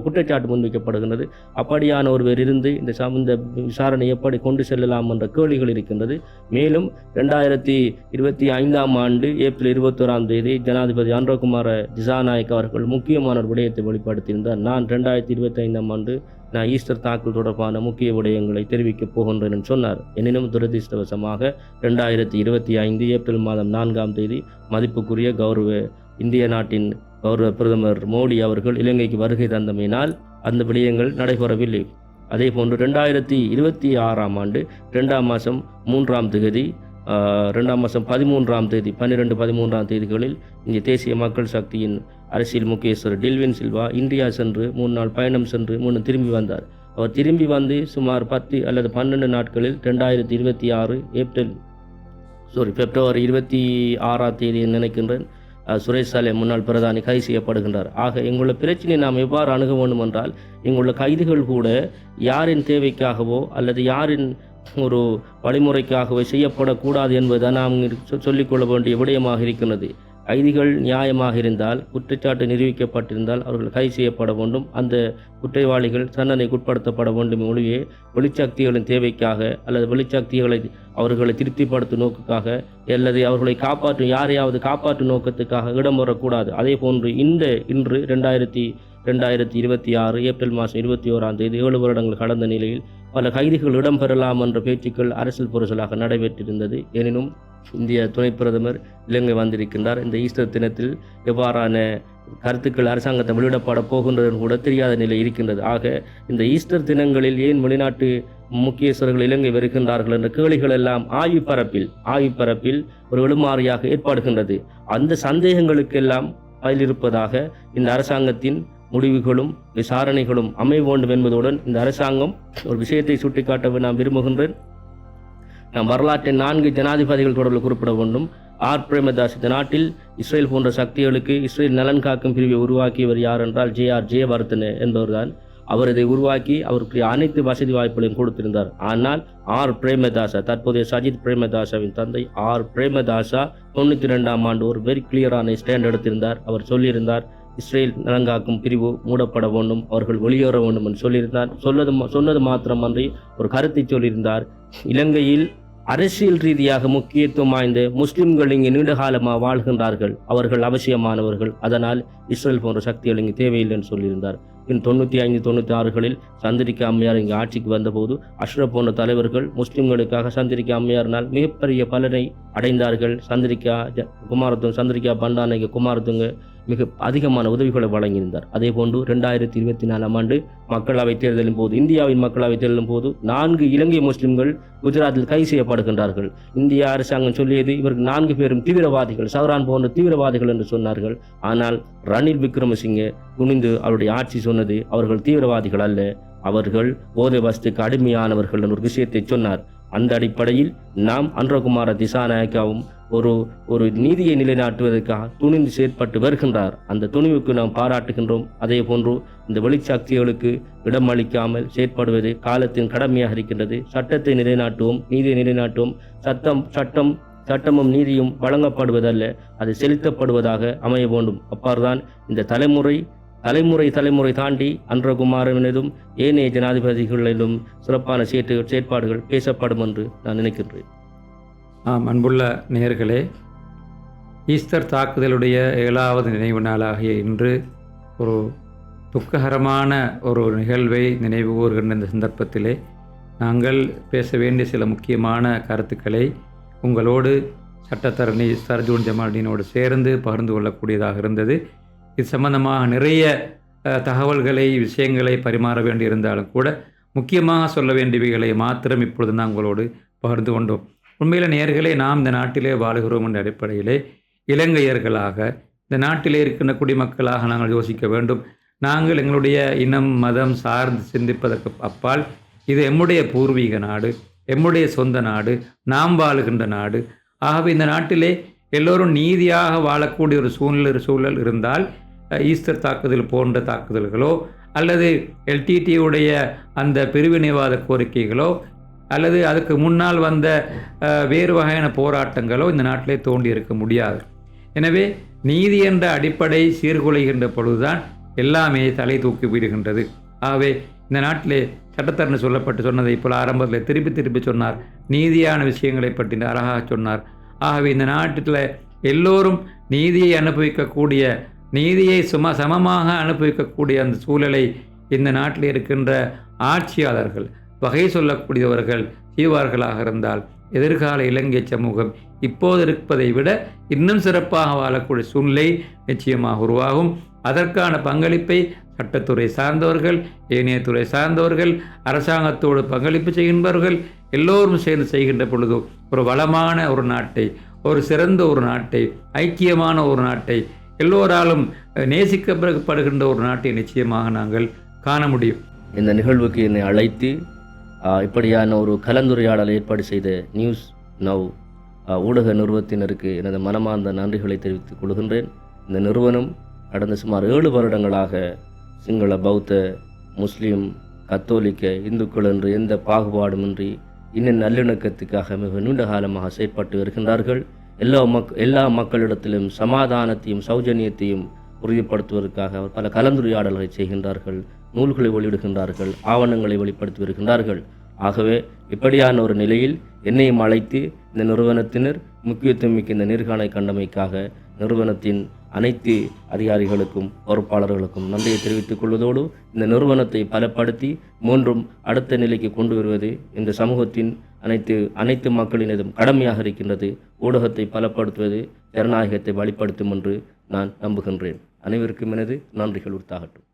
குற்றச்சாட்டு முன்வைக்கப்படுகின்றது. அப்படியான ஒருவர் இருந்து இந்த விசாரணை எப்படி கொண்டு செல்லலாம் என்ற கேள்விகள் இருக்கின்றது. மேலும் 2025ஆம் ஆண்டு ஏப்ரல் 21ஆம் தேதி ஜனாதிபதி அன்றகுமார திசாநாயக்க அவர்கள் முக்கியமான ஒரு விடயத்தை வெளிப்படுத்தியிருந்தார். நான் 2025ஆம் ஆண்டு ஈஸ்டர் தாக்குதல் தொடர்பான முக்கிய விடயங்களை தெரிவிக்கப் போகின்றேன் என்று சொன்னார். எனினும் துரதிர்ஷ்டவசமாக 2025 ஏப்ரல் மாதம் 4ஆம் தேதி மதிப்புக்குரிய இந்திய நாட்டின் கௌரவ பிரதமர் மோடி அவர்கள் இலங்கைக்கு வருகை தந்தமையினால் அந்த விடயங்கள் நடைபெறவில்லை. அதே போன்று 2026ஆம் ஆண்டு 2ஆம் மாதம் 3ஆம் தேதி 13ஆம் தேதி 12-13ஆம் தேதிகளில் இங்கே தேசிய மக்கள் சக்தியின் அரசியல் முக்கியஸ்தர் டில்வின் சில்வா இந்தியா சென்று 3 நாள் பயணம் சென்று மீண்டும் திரும்பி வந்தார். அவர் திரும்பி வந்து சுமார் 10 அல்லது 12 நாட்களில் 2026 பிப்ரவரி 26ஆம் தேதி நினைக்கின்றேன் சுரேஷ் சாலே முன்னாள் பிரதானி கைது செய்யப்படுகின்றார். ஆக எங்களுடைய பிரச்சனை நாம் எவ்வாறு அணுக வேண்டும் என்றால், எங்களுடைய கைதுகள் கூட யாரின் தேவைக்காகவோ அல்லது யாரின் ஒரு வழிமுறைக்காகவே செய்யப்படக்கூடாது என்பதை நாம் சொல்லிக்கொள்ள வேண்டிய விடயமாக இருக்கின்றது. கைதிகள் நியாயமாக இருந்தால், குற்றச்சாட்டு நிரூபிக்கப்பட்டிருந்தால் அவர்கள் கைது செய்யப்பட வேண்டும். அந்த குற்றவாளிகள் தண்டனைக்கு உட்படுத்தப்பட வேண்டும். ஒழிய வெளிச்சக்திகளின் தேவைக்காக அல்லது வெளிச்சக்திகளை அவர்களை திருப்திப்படுத்தும் நோக்குக்காக அல்லது அவர்களை யாரையாவது காப்பாற்றும் நோக்கத்துக்காக இடம் வரக்கூடாது. அதே போன்று இன்று 2026 ஏப்ரல் மாதம் 21ஆம் தேதி 7 வருடங்கள் கடந்த நிலையில் பல கைதிகள் இடம்பெறலாம் என்ற பேச்சுக்கள் அரசியல் புரசலாக நடைபெற்றிருந்தது. எனினும் இந்திய துணை பிரதமர் இலங்கை வந்திருக்கின்றார். இந்த ஈஸ்டர் தினத்தில் எவ்வாறான கருத்துக்கள் அரசாங்கத்தை வெளியிடப்பட போகின்றது கூட தெரியாத நிலை இருக்கின்றது. ஆக இந்த ஈஸ்டர் தினங்களில் ஏன் வெளிநாட்டு முக்கியஸ்தர்கள் இலங்கை வருகின்றார்கள் என்ற கேள்விகள் எல்லாம் ஆய்வுப்பரப்பில் ஒரு எழுமாறியாக ஏற்படுகின்றது. அந்த சந்தேகங்களுக்கெல்லாம் பதிலிருப்பதாக இந்த அரசாங்கத்தின் முடிவுகளும் விசாரணைகளும் அமைய வேண்டும் என்பதுடன் இந்த அரசாங்கம் ஒரு விஷயத்தை சுட்டிக்காட்ட நான் விரும்புகின்றேன். நாம் வரலாற்றின் 4 ஜனாதிபதிகள் தொடர்பில் குறிப்பிட வேண்டும். பிரேமதாஸ் இந்த நாட்டில் இஸ்ரேல் போன்ற சக்திகளுக்கு இஸ்ரேல் நலன் காக்கும் பிரிவை உருவாக்கியவர் யார் என்றால் ஜெயவர்தன என்பவர்தான். அவர் இதை உருவாக்கி அவருக்கு அனைத்து வசதி வாய்ப்புகளையும் கொடுத்திருந்தார். ஆனால் பிரேமதாசா, தற்போதைய சஜித் பிரேமதாசாவின் தந்தை பிரேமதாசா 92ஆம் ஆண்டு ஒரு வெரி கிளியரான ஸ்டாண்ட் எடுத்திருந்தார். அவர் சொல்லியிருந்தார், இஸ்ரேல் நலங்காக்கும் பிரிவு மூடப்பட வேண்டும், அவர்கள் வெளியேற வேண்டும் என்று சொல்லியிருந்தார். சொன்னது மாத்திரமன்றி ஒரு கருத்தை சொல்லியிருந்தார். இலங்கையில் அரசியல் ரீதியாக முக்கியத்துவம் வாய்ந்த முஸ்லிம்கள் இங்கு நீண்டகாலமாக வாழ்கின்றார்கள், அவர்கள் அவசியமானவர்கள், அதனால் இஸ்ரேல் போன்ற சக்திகள் இங்கு தேவையில்லை என்று சொல்லியிருந்தார். 95-96களில் சந்திரிகா அம்மையார் இங்கு ஆட்சிக்கு வந்தபோது அஷ்ரப் போன்ற தலைவர்கள் முஸ்லிம்களுக்காக சந்திரிகா அம்மையாரினால் மிகப்பெரிய பலனை அடைந்தார்கள். சந்திரிகா பண்டாநாயக குமாரதுங்க மிக அதிகமான உதவிகளை வழங்கியிருந்தார். அதே போன்று 2024ஆம் ஆண்டு மக்களவைத் தேர்தலின் போது, இந்தியாவின் மக்களவைத் தேர்தலின் போது 4 இலங்கை முஸ்லிம்கள் குஜராத்தில் கைது செய்யப்படுகின்றார்கள். இந்திய அரசாங்கம் சொல்லியது இவர்கள் 4 பேரும் தீவிரவாதிகள், சஹ்ரான் போன்ற தீவிரவாதிகள் என்று சொன்னார்கள். ஆனால் ரணில் விக்ரமசிங்கே துணிந்து அவருடைய ஆட்சி சொன்னது அவர்கள் தீவிரவாதிகள் அல்ல, அவர்கள் போதை வஸ்துக்கு அடிமையானவர்கள் என்ற ஒரு விஷயத்தை சொன்னார். அந்த அடிப்படையில் நாம் அன்றகுமார திசாநாயக்காவும் ஒரு நீதியை நிலைநாட்டுவதற்காக துணிந்து செயற்பட்டு வருகின்றார். அந்த துணிவுக்கு நாம் பாராட்டுகின்றோம். அதே போன்று இந்த வெளிச்சக்திகளுக்கு இடமளிக்காமல் செயற்படுவது காலத்தின் கடமையாக இருக்கின்றது. சட்டத்தை நிலைநாட்டுவோம், நீதியை நிலைநாட்டுவோம். சட்டமும் நீதியும் வழங்கப்படுவதல்ல, அது செலுத்தப்படுவதாக அமைய வேண்டும். அப்பார்தான் இந்த தலைமுறை தாண்டி அன்றகுமாரனதும் ஏனைய ஜனாதிபதிகளிலும் சிறப்பான செயற்பாடுகள் பேசப்படும் என்று நான் நினைக்கின்றேன். அன்புள்ள நேயர்களே, ஈஸ்டர் தாக்குதலுடைய 7வது நினைவு நாளாகிய இன்று ஒரு துக்ககரமான ஒரு நிகழ்வை நினைவு கூறுகின்ற இந்த சந்தர்ப்பத்திலே நாங்கள் பேச வேண்டிய சில முக்கியமான கருத்துக்களை உங்களோடு சட்டத்தரணி சர்ஜூன் ஜமால்டீனோடு சேர்ந்து பகிர்ந்து கொள்ளக்கூடியதாக இருந்தது. இது சம்பந்தமாக நிறைய விஷயங்களை பரிமாற வேண்டியிருந்தாலும் கூட முக்கியமாக சொல்ல வேண்டியவைகளை மாத்திரம் இப்பொழுது நான் உங்களோடு பகிர்ந்து கொண்டோம். உண்மையில் நேயர்களே, நாம் இந்த நாட்டிலே வாழுகிறோம் என்ற அடிப்படையிலே இலங்கையர்களாக இந்த நாட்டிலே இருக்கின்ற குடிமக்களாக நாங்கள் யோசிக்க வேண்டும். நாங்கள் எங்களுடைய இனம் மதம் சார்ந்து சிந்திப்பதற்கு அப்பால் இது எம்முடைய பூர்வீக நாடு, எம்முடைய சொந்த நாடு, நாம் வாழுகின்ற நாடு. ஆகவே இந்த நாட்டிலே எல்லோரும் நீதியாக வாழக்கூடிய ஒரு சூழல் இருந்தால் ஈஸ்டர் தாக்குதல் போன்ற தாக்குதல்களோ அல்லது எல்டிடியுடைய அந்த பிரிவினைவாத கோரிக்கைகளோ அல்லது அதுக்கு முன்னால் வந்த வேறு வகையான போராட்டங்களோ இந்த நாட்டிலே தோண்டி இருக்க முடியாது. எனவே நீதி என்ற அடிப்படை சீர்குலைகின்ற பொழுதுதான் எல்லாமே தலை தூக்கி விடுகின்றது. ஆகவே இந்த நாட்டிலே சட்டத்தரணி சொன்னதை போல ஆரம்பத்தில் திருப்பி சொன்னார். நீதியான விஷயங்களை பற்றி அழகாக சொன்னார். ஆகவே இந்த நாட்டில் எல்லோரும் நீதியை அனுபவிக்கக்கூடிய, நீதியை சமமாக அனுபவிக்கக்கூடிய அந்த சூழலை இந்த நாட்டில் இருக்கின்ற ஆட்சியாளர்கள் வகை சொல்லக்கூடியவர்கள் செய்வார்களாக இருந்தால் எதிர்கால இலங்கை சமூகம் இப்போது இருப்பதை விட இன்னும் சிறப்பாக வாழக்கூடிய சூழ்நிலை நிச்சயமாக உருவாகும். அதற்கான பங்களிப்பை சட்டத்துறை சார்ந்தவர்கள், ஏனைய துறை சார்ந்தவர்கள், அரசாங்கத்தோடு பங்களிப்பு செய்கின்றவர்கள் எல்லோரும் சேர்ந்து செய்கின்ற பொழுது ஒரு வளமான ஒரு நாட்டை, ஒரு சிறந்த ஒரு நாட்டை, ஐக்கியமான ஒரு நாட்டை, எல்லோராலும் நேசிக்கப்படுகின்ற ஒரு நாட்டை நிச்சயமாக நாங்கள் காண முடியும். இந்த நிகழ்வுக்கு என்னை அழைத்து இப்படியான ஒரு கலந்துரையாடலை ஏற்பாடு செய்த நியூஸ் நவ் ஊடக நிறுவனத்தினருக்கு எனது மனமார்ந்த நன்றிகளை தெரிவித்துக் கொள்கின்றேன். இந்த நிறுவனம் கடந்த சுமார் 7 வருடங்களாக சிங்கள, பௌத்த, முஸ்லீம், கத்தோலிக்க, இந்துக்கள் என்று எந்த பாகுபாடுமின்றி இன்னும் நல்லிணக்கத்துக்காக மிக நீண்ட காலமாக செயற்பட்டு வருகின்றார்கள். எல்லா மக்களிடத்திலும் சமாதானத்தையும் சௌஜன்யத்தையும் உறுதிப்படுத்துவதற்காக பல கலந்துரையாடல்களை செய்கின்றார்கள், நூல்களை வெளியிடுகின்றார்கள், ஆவணங்களை வெளிப்படுத்தி வருகின்றார்கள். ஆகவே இப்படியான ஒரு நிலையில் என்னையும் அழைத்து இந்த நிறுவனத்தினர் முக்கியத்துவம் மிக்க இந்த நேர்காணலை கண்டமைக்காக நிறுவனத்தின் அனைத்து அதிகாரிகளுக்கும் பொறுப்பாளர்களுக்கும் நன்றியை தெரிவித்துக் கொள்வதோடு இந்த நிறுவனத்தை பலப்படுத்தி மூன்றும் அடுத்த நிலைக்கு கொண்டு வருவது இந்த சமூகத்தின் அனைத்து மக்களினதும் கடமையாக இருக்கின்றது. ஊடகத்தை பலப்படுத்துவது ஜனநாயகத்தை வழிப்படுத்தும் என்று நான் நம்புகின்றேன். அனைவருக்கும் எனது நன்றிகள் உரித்தாகட்டும்.